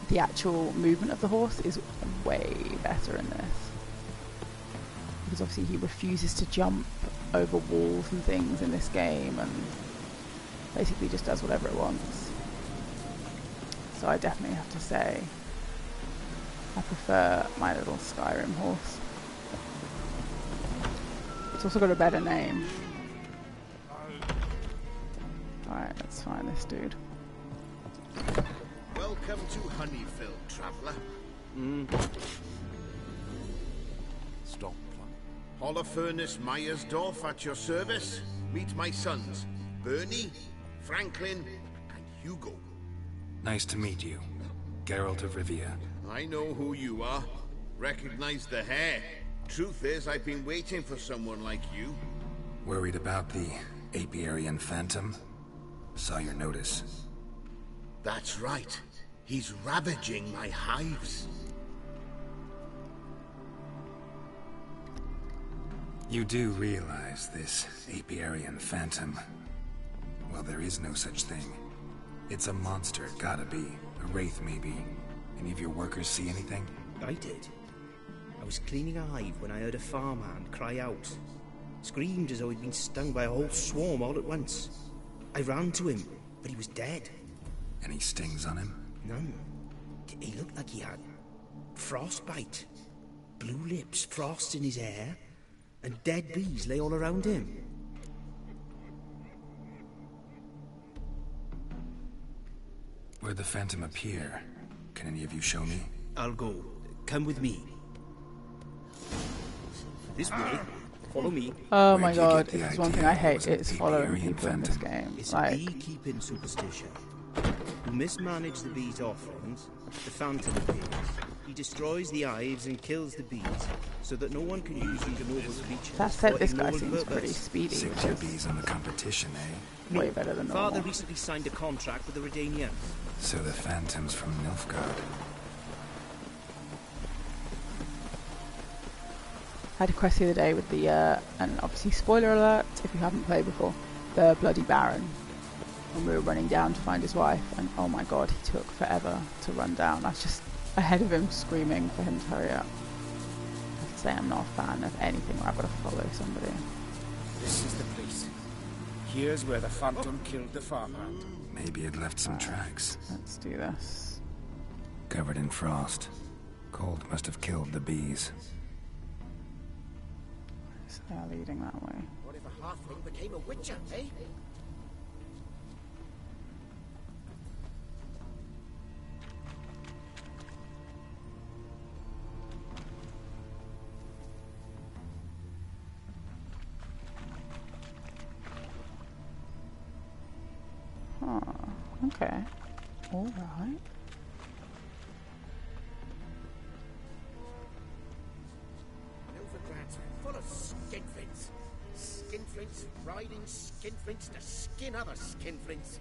the actual movement of the horse is way better in this, because obviously he refuses to jump over walls and things in this game, and basically just does whatever it wants. So I definitely have to say I prefer my little Skyrim horse. It's also got a better name. Alright, let's find this dude. Welcome to Honeyfield, traveller. Stop. Holofernes Meyersdorf at your service. Meet my sons, Bernie, Franklin, and Hugo. Nice to meet you. Geralt of Rivia. I know who you are. Recognize the hair. Truth is, I've been waiting for someone like you. Worried about the apiarian phantom? Saw your notice. That's right. He's ravaging my hives. You do realize this apiarian phantom? Well, there is no such thing. It's a monster, gotta be. A wraith, maybe. Any of your workers see anything? I did. I was cleaning a hive when I heard a farmhand cry out. Screamed as though he'd been stung by a whole swarm all at once. I ran to him, but he was dead. Any stings on him? None. He looked like he had frostbite. Blue lips, frost in his hair, and dead bees lay all around him. Where'd the phantom appear? Can any of you show me? I'll go. Come with me. This way. Follow me. Oh my god, if there's one thing I hate, it's following people in this game. It's a beekeeping superstition. You mismanage the bees' offerings, the phantom appears. He destroys the hives and kills the bees, so that no one can use them to noble creatures. That said, this guy seems pretty speedy. 60 bees on the competition, eh? Way better than normal. Father recently signed a contract with the Redanians. So the phantom's from Nilfgaard. I had a quest the other day with the, and obviously spoiler alert if you haven't played before, the bloody Baron. When we were running down to find his wife, and oh my god, he took forever to run down. I was just ahead of him screaming for him to hurry up. I have to say I'm not a fan of anything where I've got to follow somebody. This is the place. Here's where the phantom killed the farmhand. Maybe it left some tracks. Let's do this. Covered in frost. Cold must have killed the bees. So they're leading that way. What if a halfling became a witcher, eh? Okay. Alright. Novigrad's full of skinflints. Skinflints riding skinflints to skin other skinflints.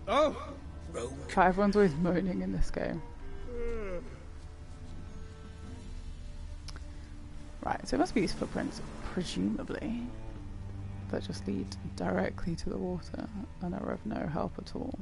Oh! Rogue. God, everyone's always moaning in this game. Right, so it must be these footprints, presumably, that just lead directly to the water and are of no help at all.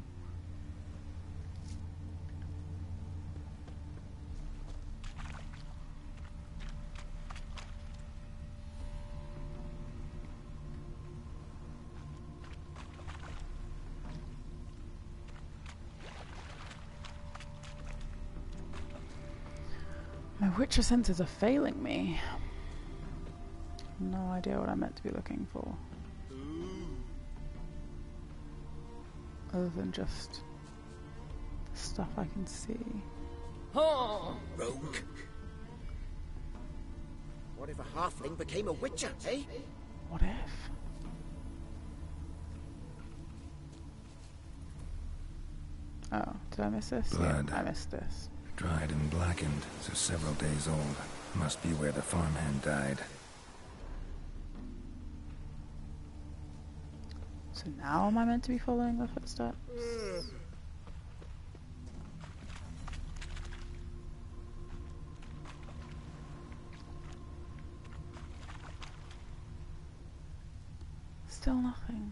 My Witcher senses are failing me. No idea what I'm meant to be looking for. other than just stuff I can see. Rogue. What if a halfling became a witcher, eh? What if? Oh, did I miss this? Blood. Yeah, I missed this. Dried and blackened, so several days old. Must be where the farmhand died. So now am I meant to be following the footsteps? Still nothing.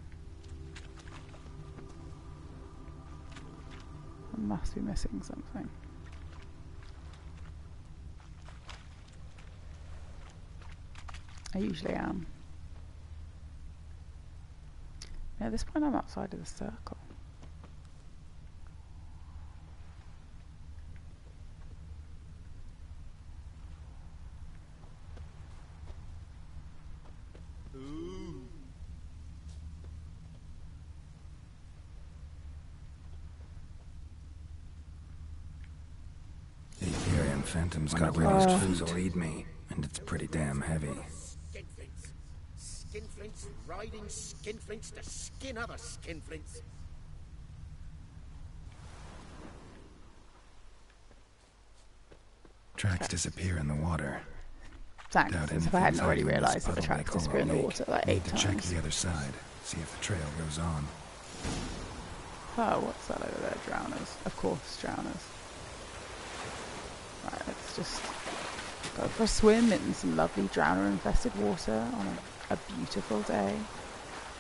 I must be missing something. I usually am. At this point I'm outside of the circle. The Empyrean Phantom's got rid of his clues will eat me, and it's pretty damn heavy. Skinflints. Skinflints riding skinflints to skin other skinflints. Tracks disappear in the water. Thanks, as if I hadn't already realised that the tracks disappear in the water like 8 times. Check the other side, see if the trail goes on. Oh, what's that over there? Drowners. Of course, drowners. Right, let's just go for a swim in some lovely drowner-infested water on a beautiful day.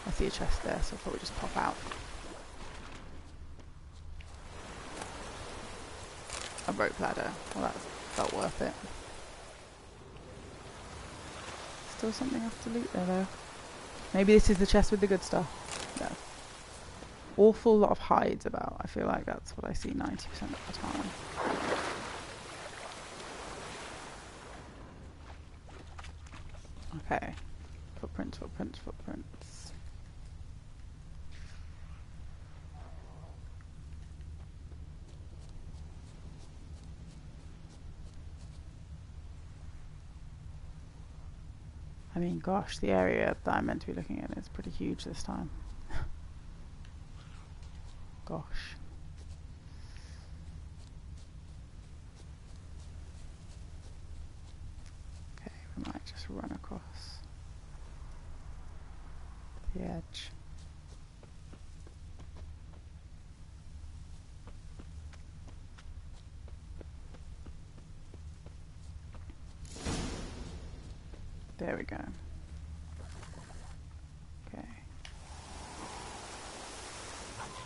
I see a chest there, so I'll probably just pop out. A rope ladder. Well, that felt worth it. Still something left to loot there, though. Maybe this is the chest with the good stuff. No. Awful lot of hides about. I feel like that's what I see 90% of the time. Okay. Footprints, footprints, footprints. I mean, gosh, the area that I'm meant to be looking at is pretty huge this time. Gosh. Okay, we might just run across the edge. There we go. Okay.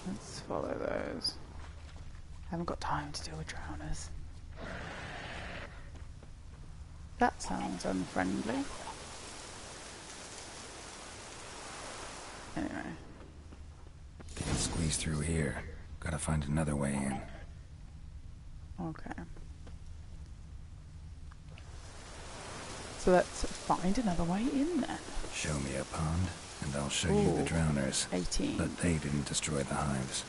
Let's follow those. Haven't got time to deal with drowners. That sounds unfriendly. Anyway. Can't squeeze through here. Gotta find another way in. Okay. So let's find another way in then. Show me a pond, and I'll show you the drowners. 18. But they didn't destroy the hives.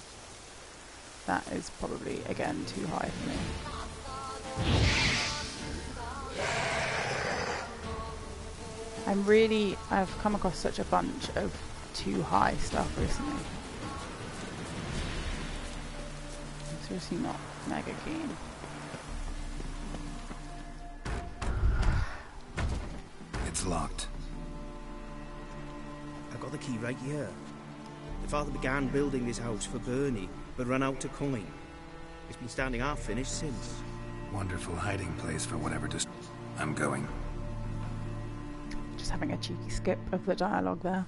That is probably, again, too high for me. I've come across such a bunch of too high stuff recently. I'm seriously not mega keen. It's locked. I got the key right here. The father began building this house for Bernie, but ran out of coin. It's been standing half finished since. Wonderful hiding place for whatever I'm going. Just having a cheeky skip of the dialogue there.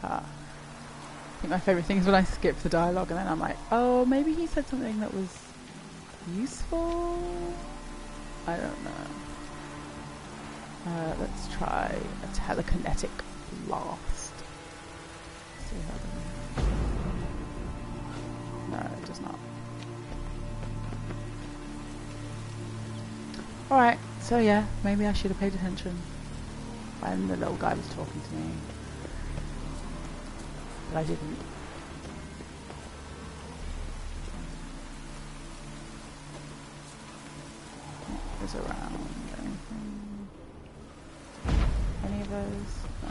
I think my favourite thing is when I skip the dialogue and then I'm like, oh, maybe he said something that was useful? I don't know. Let's try a telekinetic blast. See how no, it does not. Alright, so yeah, maybe I should have paid attention when the little guy was talking to me. But I didn't. What was around? Anything? Any of those? No.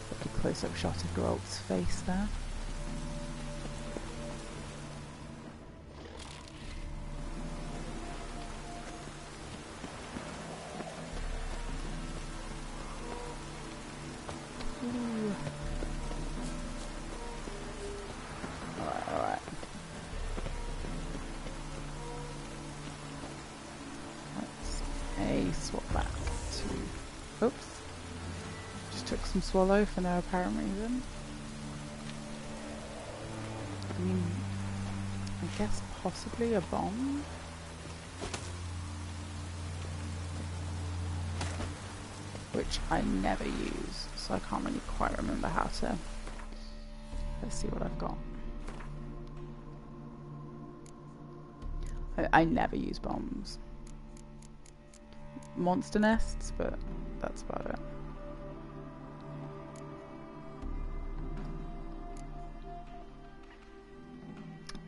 Got a close-up shot of Geralt's face there. Swallow for no apparent reason. I mean, I guess possibly a bomb. Which I never use, so I can't really quite remember how to. Let's see what I've got. I never use bombs. Monster nests, but that's about it.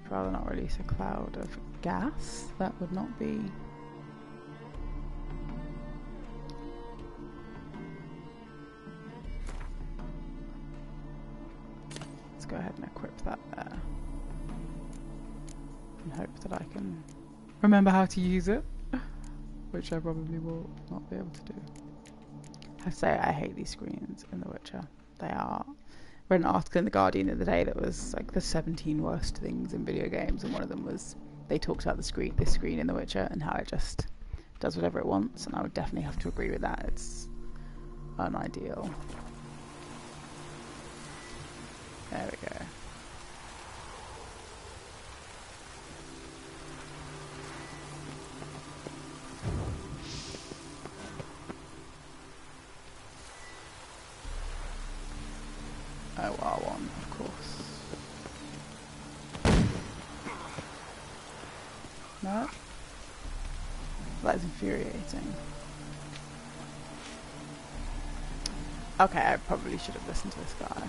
I'd rather not release a cloud of gas. That would not be... Let's go ahead and equip that there. And hope that I can remember how to use it. Which I probably will not be able to do. I have to say, I hate these screens in The Witcher. They are... I read an article in The Guardian the other day that was like the 17 worst things in video games, and one of them was they talked about this screen in The Witcher and how it just does whatever it wants, and I would definitely have to agree with that. It's unideal. There we go. Oh, R1, of course. No? That is infuriating. Okay, I probably should have listened to this guy.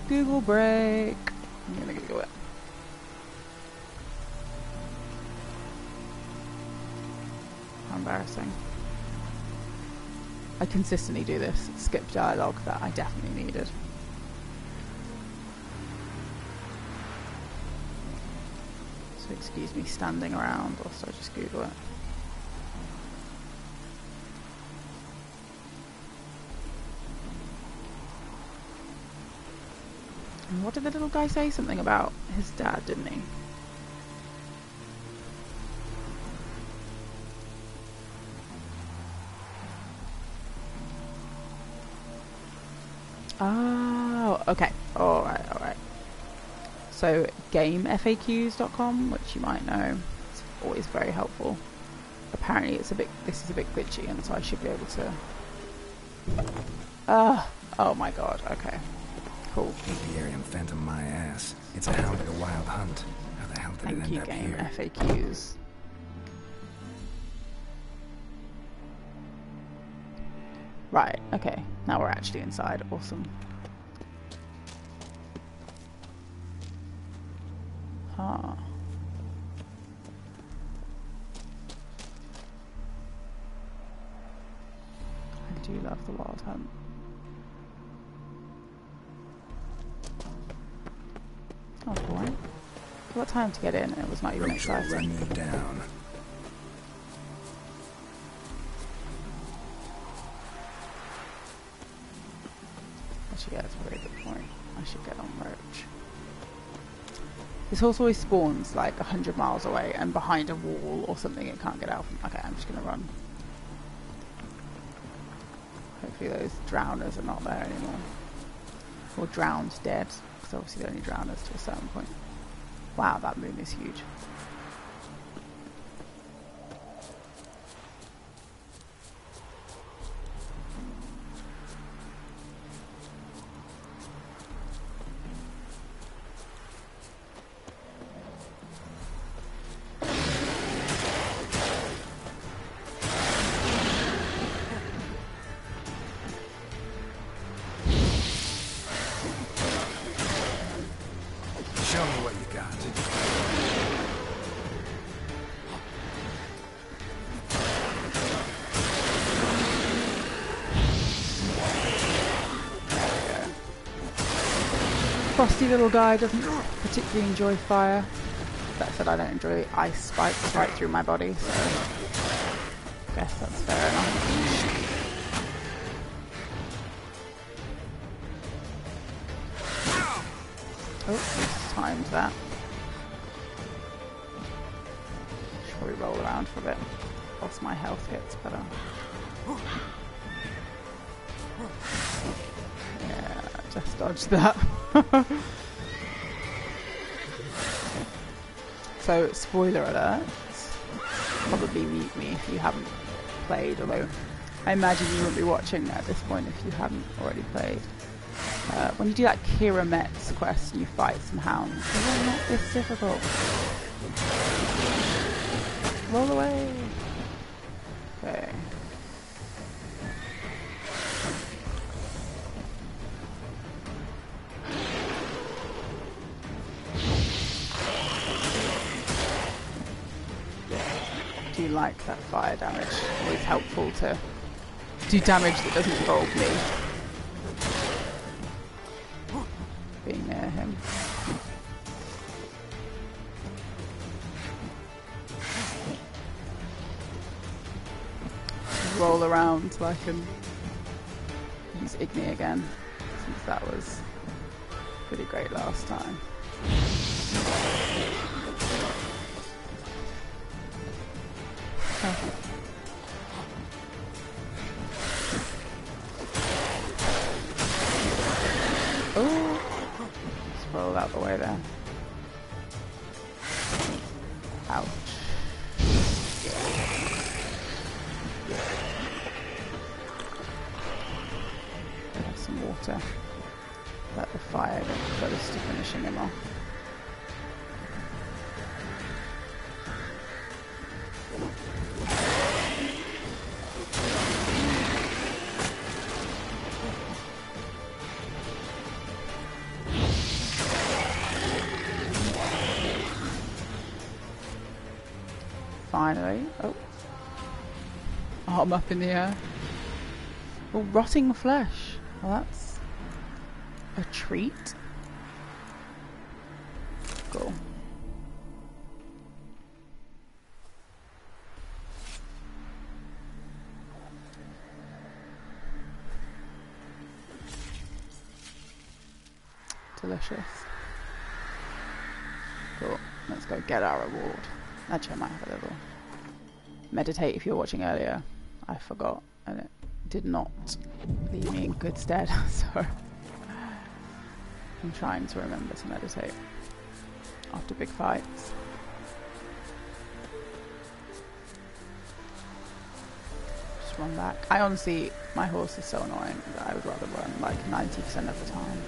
Google break. I'm gonna Google it. How embarrassing. I consistently do this. Skip dialogue that I definitely needed. So excuse me standing around whilst I just Google it. And what did the little guy say? Something about his dad, didn't he? Oh, okay. Alright. So, gamefaqs.com, which you might know, it's always very helpful. Apparently this is a bit glitchy, and so I should be able to... oh my god, okay. Cool. Apiarium phantom my ass. It's a hound at a wild hunt. How the hell did it end up here? Thank you, Game FAQs. Right, okay. Now we're actually inside. Awesome. Huh. I do love the wild hunt. Oh boy. We got time to get in, and it was not even exciting. Run you down. Actually, yeah, that's a very good point. I should get on Roach. This horse always spawns like 100 miles away and behind a wall or something it can't get out from. Okay, I'm just gonna run. Hopefully those drowners are not there anymore. Or drowned dead, because obviously they're only drowners to a certain point. Wow, that moon is huge. Show me what you got. Frosty little guy doesn't particularly enjoy fire. That said, I don't enjoy ice spikes right through my body, so I guess that's fair enough. Oh, timed that. Should probably roll around for a bit whilst my health gets better. Yeah, just dodged that. So, spoiler alert, probably mute me if you haven't played, although I imagine you wouldn't be watching at this point if you hadn't already played. When you do that Kira Metz quest and you fight some hounds, they're not this difficult. Roll away! Okay. Do like that fire damage. Always helpful to do damage that doesn't involve me being near him. Roll around so I can use Igni again, since that was pretty great last time. Oh, just roll out the way there. Ouch. Have some water. Let the fire get close to finishing him off. Finally. Oh. Arm up in the air. Oh, rotting flesh. Well, that's a treat. Cool. Delicious. Cool. Let's go get our reward. Actually, I might have a little meditate if you're watching earlier. I forgot, and it did not leave me in good stead, so I'm trying to remember to meditate after big fights. Just run back. I honestly, my horse is so annoying that I would rather run like 90% of the time.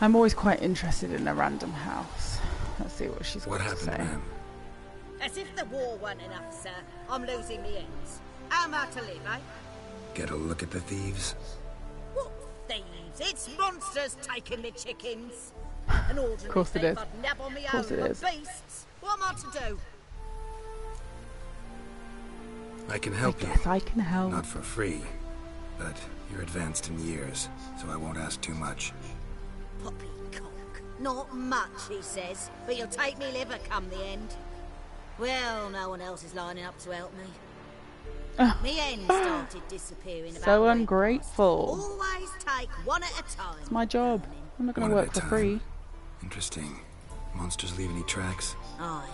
I'm always quite interested in a random house. Let's see what she's got to say. Ma'am? As if the war weren't enough, sir. I'm losing me ends. How am I to live, eh? Get a look at the thieves? What thieves? It's monsters taking me chickens. An ordinary Of course it is. I'd nab on me Of course own, it but is. beasts? What am I to do? I can help you. Yes, I can help. Not for free, but you're advanced in years, so I won't ask too much. Poppycock. Not much, he says, but you'll take me liver come the end. Well, no one else is lining up to help me. Me end started disappearing about So a week ungrateful. past. Always take one at a time. It's my job. I'm not going to One at work a for time. free. Interesting. Monsters leave any tracks? Aye.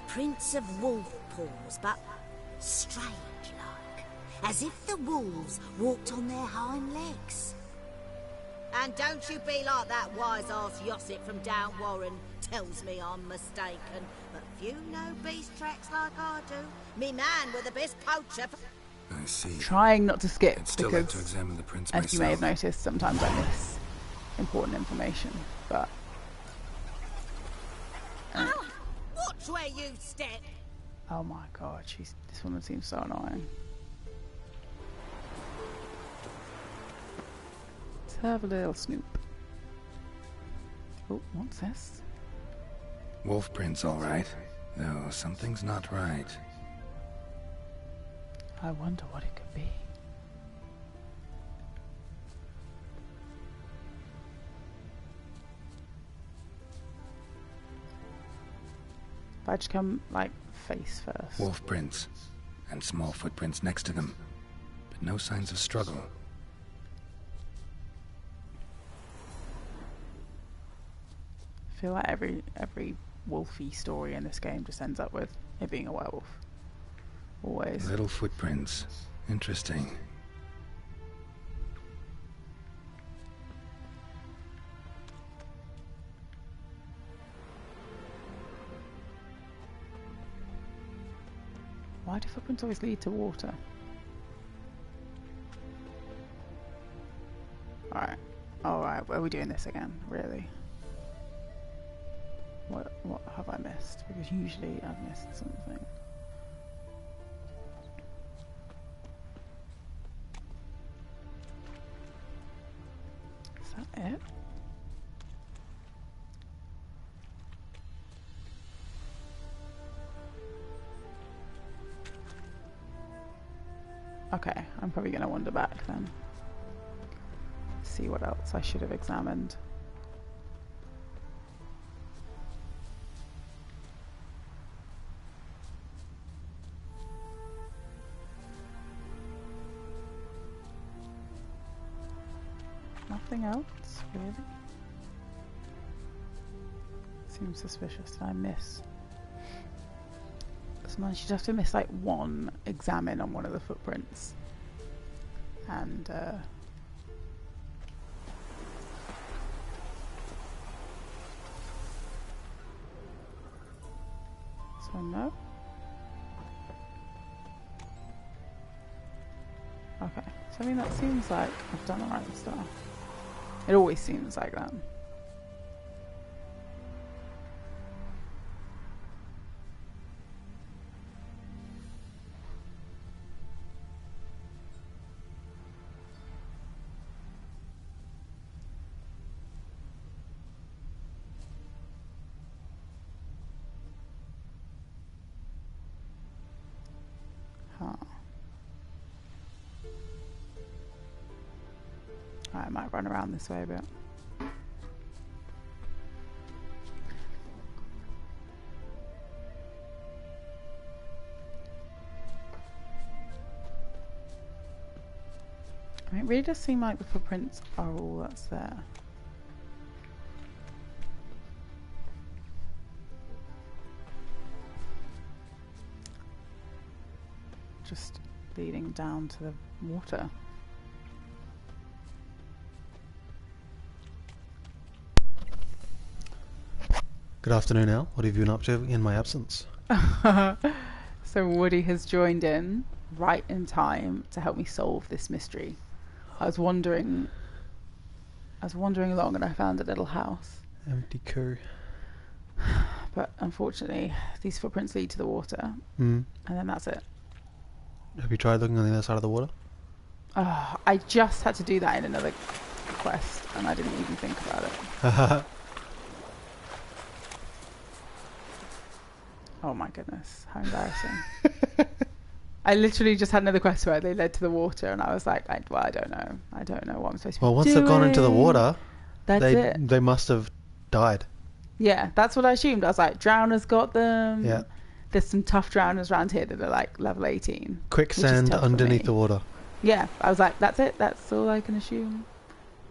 Prince of wolf paws, but strange-like. As if the wolves walked on their hind legs. And don't you be like that wise-ass Yossip from down Warren tells me I'm mistaken. But few know beast tracks like I do. Me man with the best poacher. I see. Trying not to skip I'd still because, like to examine the prints as myself. you may have noticed, sometimes I miss important information. But Oh, watch where you step. Oh my god, this woman seems so annoying. Let's have a little snoop. Oh, what's this? Wolf prints, all right. Though something's not right. I wonder what it could be. If I just come, like, face first. Wolf prints, and small footprints next to them, but no signs of struggle. I feel like every wolfy story in this game just ends up with it being a werewolf. Always. Little footprints. Interesting. Why do footprints always lead to water? Alright. Alright, are we doing this again? Really? What have I missed? Because usually I've missed something. Is that it? Okay, I'm probably going to wander back then. See what else I should have examined. Nothing else, really? Seems suspicious. Did I miss? Sometimes you'd have to miss like one examine on one of the footprints. And so no. Okay, so I mean that seems like I've done the right stuff. It always seems like that. I might run around this way a bit. I mean, it really does seem like the footprints are all that's there. Just leading down to the water. Good afternoon, Elle. What have you been up to in my absence? So Woody has joined in right in time to help me solve this mystery. I was wandering along and I found a little house. Empty coo. But unfortunately, these footprints lead to the water. Mm. And then that's it. Have you tried looking on the other side of the water? I just had to do that in another quest and I didn't even think about it. Oh my goodness, how embarrassing. I literally just had another quest where they led to the water and I was like, I don't know. I don't know what I'm supposed to be doing. Well, once they've gone into the water, they must have died. Yeah, that's what I assumed. I was like, drowners got them. Yeah. There's some tough drowners around here that are like level 18. Quicksand underneath the water. Yeah, I was like, that's it. That's all I can assume.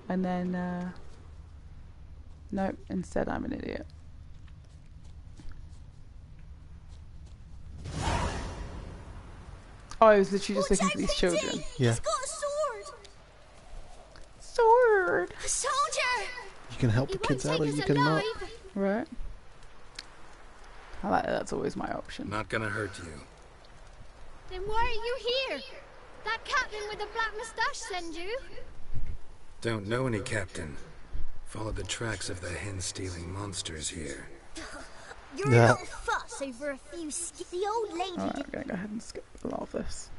And then, no, instead I'm an idiot. Oh, I was literally just looking for these children. Yeah. He's got a sword. Sword. A soldier. You can help the kids out or you can not. Right. I like that. That's always my option. Not gonna hurt you. Then why are you here? That captain with the black moustache send you? Don't know any captain. Followed the tracks of the hen-stealing monsters here. You're a little fuss, over a few the old lady. Alright, I'm gonna go ahead and skip a lot of this.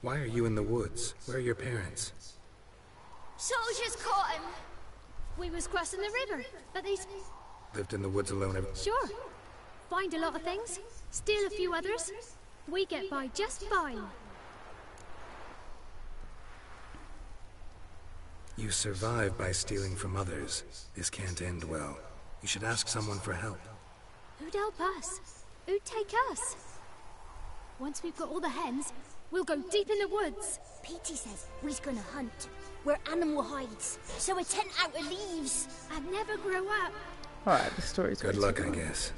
Why are you in the woods? Where are your parents? Soldiers caught him. We was crossing the river, but they Lived in the woods alone ever... Sure. Find a lot of things, steal a few others. We get by just fine. You survive by stealing from others. This can't end well. You should ask someone for help. Who'd help us? Who'd take us? Once we've got all the hens, we'll go deep in the woods. Petey says we's gonna hunt. We're animal hides, so a tent out of leaves. I'd never grow up. Alright, the story's Good luck, I guess.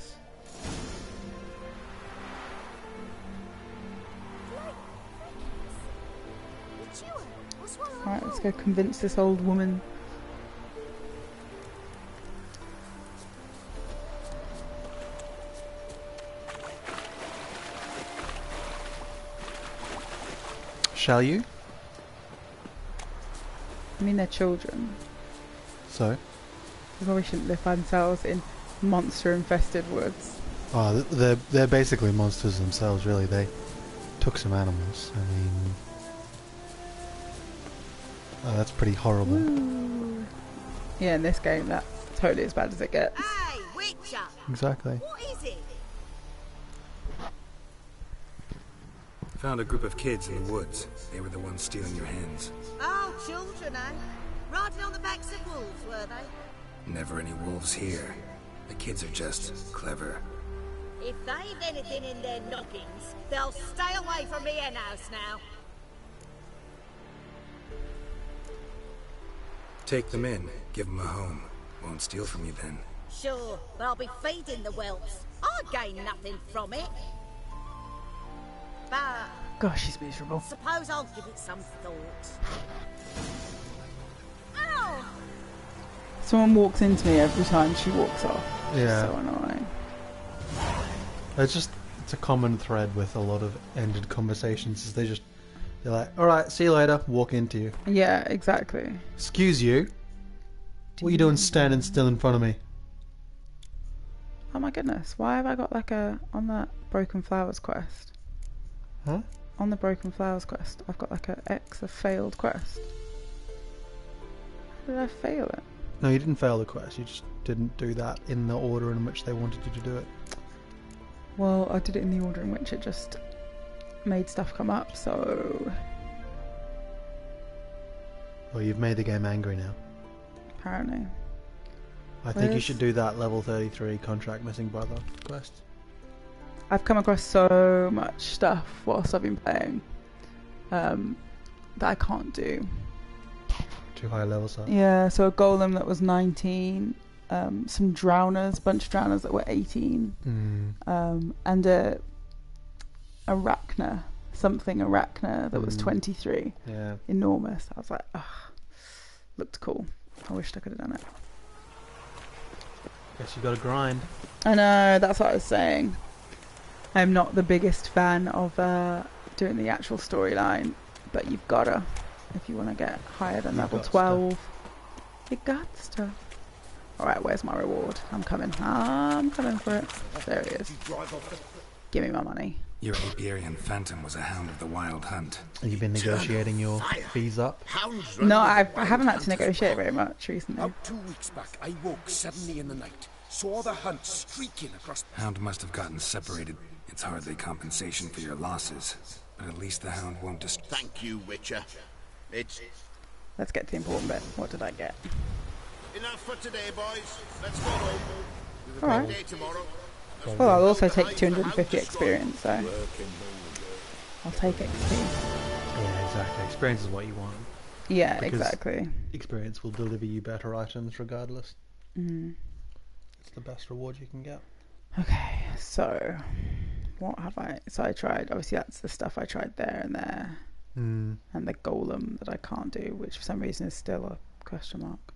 Alright, let's go convince this old woman. Shall you? I mean, they're children. So? They probably shouldn't live by themselves in monster-infested woods. Oh, they're basically monsters themselves, really. They took some animals. I mean... Oh, that's pretty horrible. Ooh. Yeah, in this game, that's totally as bad as it gets. Hey, Witcher! Exactly. What is it? Found a group of kids in the woods. They were the ones stealing your hens. Oh, children, eh? Riding on the backs of wolves, were they? Never any wolves here. The kids are just clever. If they've anything in their noggins, they'll stay away from me hen house now. Take them in. Give them a home. Won't steal from you then. Sure, but I'll be feeding the whelps. I gain nothing from it. But... Gosh, she's miserable. Suppose I'll give it some thought. Ow! Someone walks into me every time she walks off. Yeah. So annoying. It's a common thread with a lot of ended conversations. Is they're like, alright, see you later, walk into you. Yeah, exactly. Excuse you? What are you doing standing still in front of me? Oh my goodness, why have I got like on that Broken Flowers quest? Huh? On the Broken Flowers quest, I've got like a failed quest. How did I fail it? No, you didn't fail the quest, you just didn't do that in the order in which they wanted you to do it. Well, I did it in the order in which it just made stuff come up, so... Well, you've made the game angry now. Apparently. I think you should do that level 33 contract missing brother quest. I've come across so much stuff whilst I've been playing that I can't do. Too high level stuff. Yeah, so a golem that was 19, some drowners, bunch of drowners that were 18, and a arachna, that was 23. Yeah. Enormous. I was like, ugh, looked cool. I wished I could have done it. Guess you gotta grind. I know, that's what I was saying. I'm not the biggest fan of doing the actual storyline, but you've gotta, if you want to get higher than level 12. You got stuff. Alright, where's my reward? I'm coming for it. There it is. Give me my money. Your Iberian phantom was a hound of the wild hunt. Have you been negotiating your fees up? No, I haven't had to negotiate very much recently. About 2 weeks back, I woke suddenly in the night. Saw the hunt streaking across... Hound must have gotten separated. It's hardly compensation for your losses. But at least the hound won't destroy... Thank you, Witcher. It's... Let's get to the important bit. What did I get? Enough for today, boys. Let's go home. Alright. Day tomorrow. Well, I'll also take 250 experience, so... I'll take XP. Yeah, exactly. Experience is what you want. Yeah, Because exactly. experience will deliver you better items regardless. Mm. It's the best reward you can get. Okay, so... What have I... So I tried... Obviously, that's the stuff I tried there and there. Mm. And the golem that I can't do, which for some reason is still a question mark.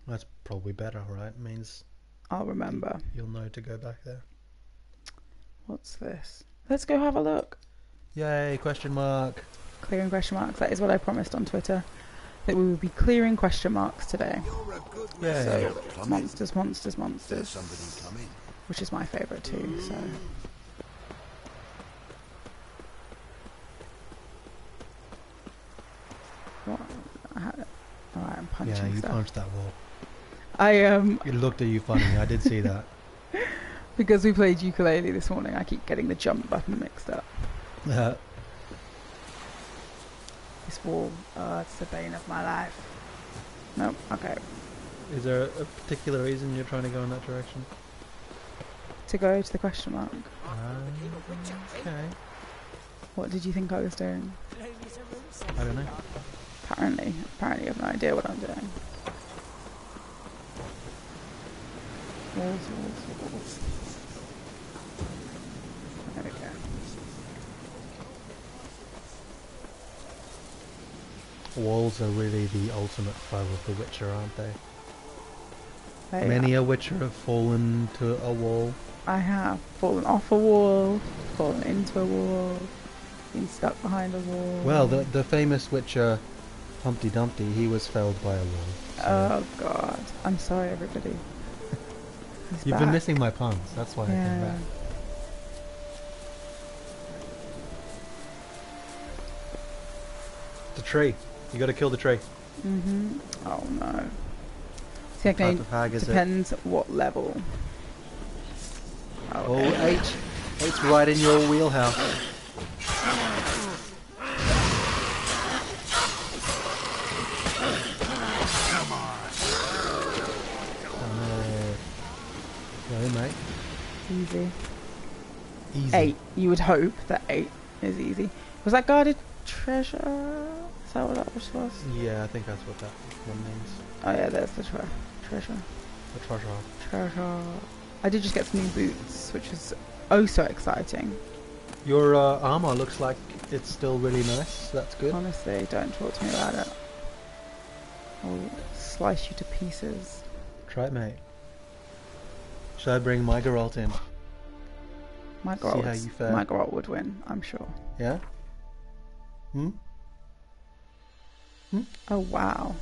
That's probably better, right? It means... I'll remember. You'll know to go back there. What's this? Let's go have a look. Yay, question mark. Clearing question marks. That is what I promised on Twitter. That we would be clearing question marks today. Yeah. So, monsters. There's somebody coming. which is my favourite too. So. What? Alright, I'm punching Yeah, you stuff. punched that wall. It looked at you funny. I did see that. Because we played ukulele this morning, I keep getting the jump button mixed up. This wall, it's the bane of my life. Nope, okay. Is there a particular reason you're trying to go in that direction? To go to the question mark. Okay. What did you think I was doing? I don't know. Apparently I have no idea what I'm doing. Walls. There we go. Walls are really the ultimate foe of the Witcher, aren't they? Many a Witcher have fallen to a wall. I have fallen off a wall, fallen into a wall, been stuck behind a wall. Well, the famous Witcher Humpty Dumpty, he was felled by a wall. So. Oh god, I'm sorry everybody. You've been missing my puns, that's why I came back. The tree. You gotta kill the tree. Oh no. See, okay, depends what level. Oh, 8. 8's right in your wheelhouse. Come on. Go, mate. Easy. 8. You would hope that 8 is easy. Was that guarded treasure? Is that what that was? Yeah, I think that's what that one means. Oh yeah, there's the treasure. The treasure. I did just get some new boots, which is oh so exciting. Your armor looks like it's still really nice. That's good. Honestly, don't talk to me about it. I'll slice you to pieces. Try it, mate. Should I bring my Geralt in? My Geralt would win, I'm sure. Yeah? Oh wow.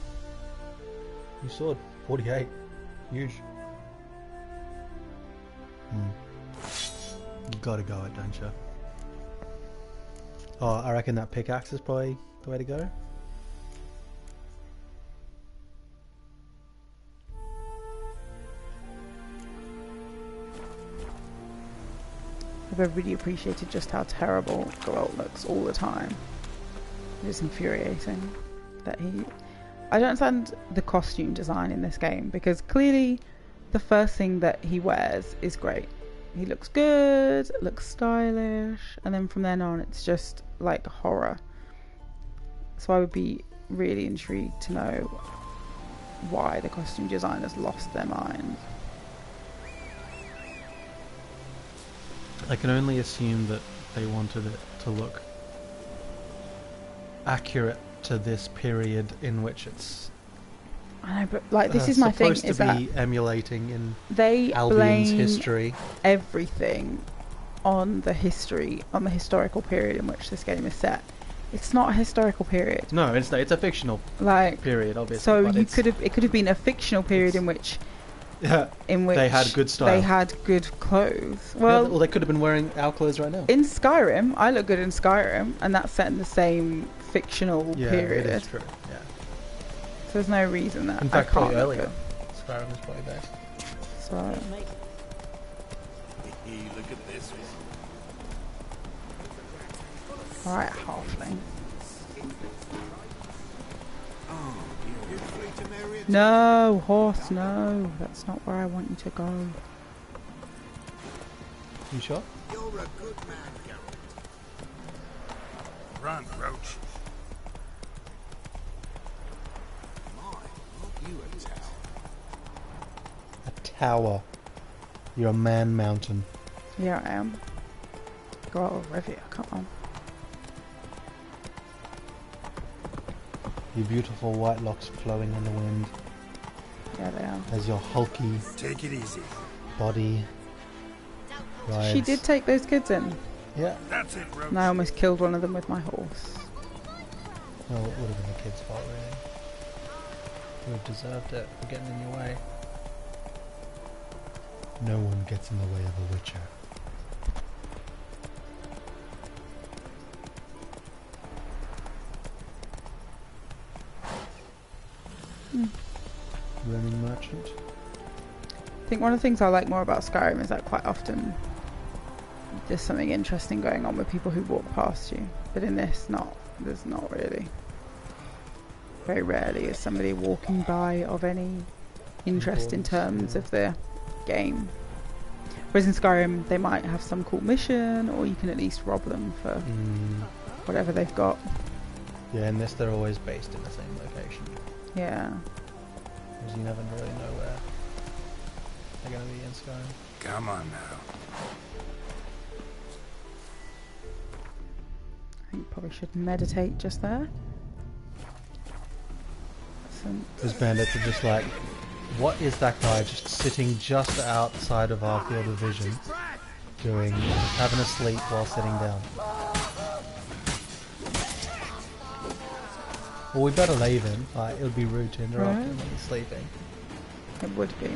New sword. 48. Huge. You gotta go it, don't you? Oh, I reckon that pickaxe is probably the way to go. I've really appreciated just how terrible Geralt looks all the time. It is infuriating that I don't understand the costume design in this game, because clearly the first thing that he wears is great. He looks good, looks stylish, and then from then on it's just like horror. So I would be really intrigued to know why the costume designers lost their mind. I can only assume that they wanted it to look accurate to this period in which it's I know, but like this is my thing, is supposed to be emulating in they Albion's blame history. Everything on the historical period in which this game is set. It's not a historical period. No, it's a fictional period, obviously. So it could have been a fictional period in which they had good style. They had good clothes. Well, they could have been wearing our clothes right now. In Skyrim, I look good in Skyrim, and that's set in the same fictional period. It is true. Yeah. So there's no reason that in fact, I can't probably look earlier. good. Skyrim is probably best. So. Look at this one. Alright, halfling. No, horse, no. That's not where I want you to go. You sure? You're a good man, Geralt. Run, Roach. You a tower? A tower. You're a man mountain. Yeah, I am. Go out of Rivia, come on. Your beautiful white locks flowing in the wind. Yeah, they are. As your hulky Take it easy. Body rides. She did take those kids in. Yeah. That's it, Roach. And I almost killed one of them with my horse. Well, it would have been the kid's fault, really. You would have deserved it for getting in your way. No one gets in the way of a witcher. Roaming merchant. I think one of the things I like more about Skyrim is that quite often there's something interesting going on with people who walk past you. But in this, there's not really. Very rarely is somebody walking by of any interest in terms of the game. Whereas in Skyrim, they might have some cool mission, or you can at least rob them for whatever they've got. Yeah, in this they're always based in the same location. Yeah. Because you never really know where they're going to be in Skyrim. Come on now. I think probably should meditate just there. Those bandits are just like, what is that guy just sitting just outside of our field of vision doing, having a sleep while sitting down? Well, we better leave him. It would be rude to interrupt him when he's sleeping. It would be.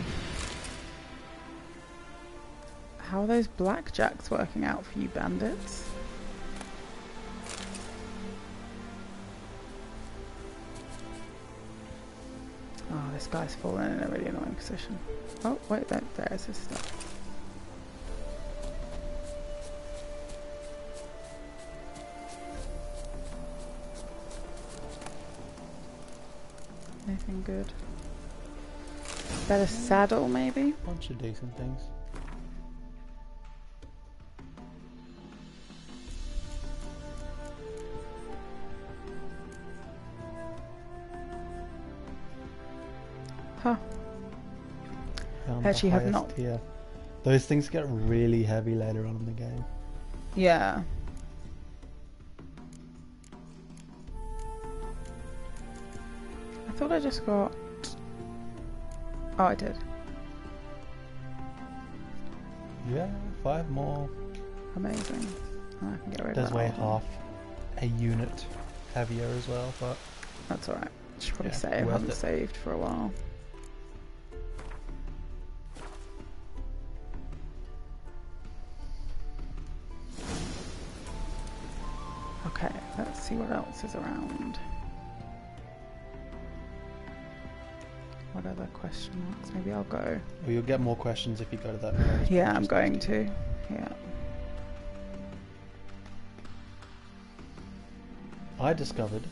How are those blackjacks working out for you bandits? Oh, this guy's fallen in a really annoying position. Oh, wait, there's his stuff. Anything good? Better saddle, maybe? Bunch of decent things. Huh. Actually have not. Yeah. Those things get really heavy later on in the game. Yeah. I thought I just got... Oh, I did. Yeah, 5 more. Amazing. I can get rid Does of that. weigh half a unit heavier as well, but... That's alright. Should probably yeah, say I worth haven't it. saved for a while. Okay, let's see what else is around. What other question marks? Maybe I'll go. Well, you'll get more questions if you go to that. Yeah, I'm going to. Yeah. I discovered,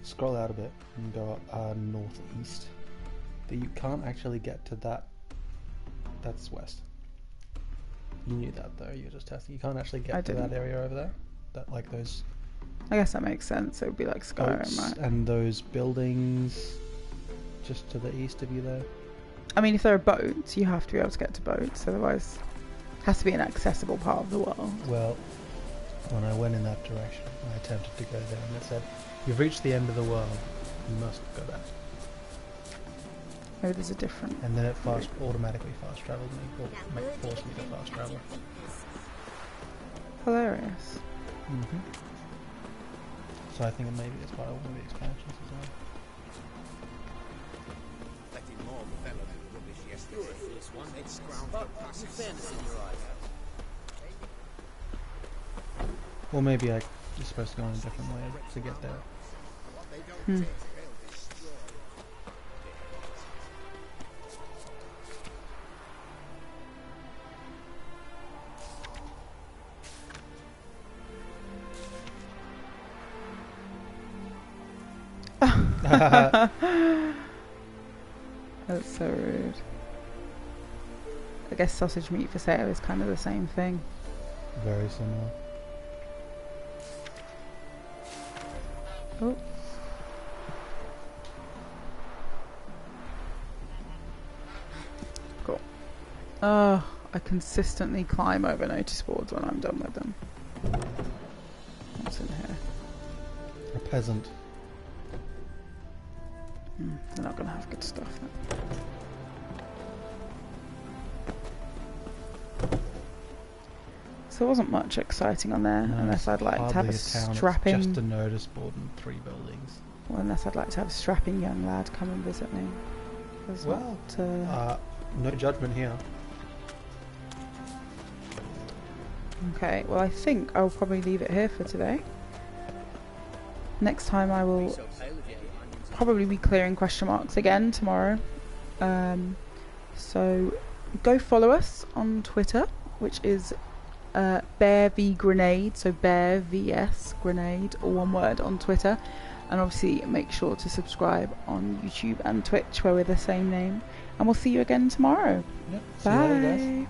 scroll out a bit and go northeast, that you can't actually get to that. That's west. You knew that though, you were just testing. You can't actually get to that area over there. That, like those... I guess that makes sense. It would be like Skyrim, right? And those buildings just to the east of you there. I mean, if there are boats, you have to be able to get to boats. Otherwise, it has to be an accessible part of the world. Well, when I went in that direction, I attempted to go there, and it said, "You've reached the end of the world. You must go back." Maybe there's a different... And then it automatically fast traveled me, or forced me to fast travel. Hilarious. So I think maybe it's part of one of the expansions as well. Or maybe you're supposed to go in a different way to get there. That's so rude. I guess sausage meat for sale is kind of the same thing. Very similar. Oh. Cool. I consistently climb over notice boards when I'm done with them. What's in here? A peasant. They're not going to have good stuff then. So there wasn't much exciting on there, unless I'd like to have a strapping... It's just a notice board and 3 buildings. Well, unless I'd like to have a strapping young lad come and visit me. Well, no judgment here. Okay, well I think I'll probably leave it here for today. Next time I will probably be clearing question marks again tomorrow. So go follow us on Twitter, which is Bear v Grenade, so Bear vs Grenade, all one word on Twitter. And obviously make sure to subscribe on YouTube and Twitch where we're the same name. And we'll see you again tomorrow. Yep. See you later, Bye. guys.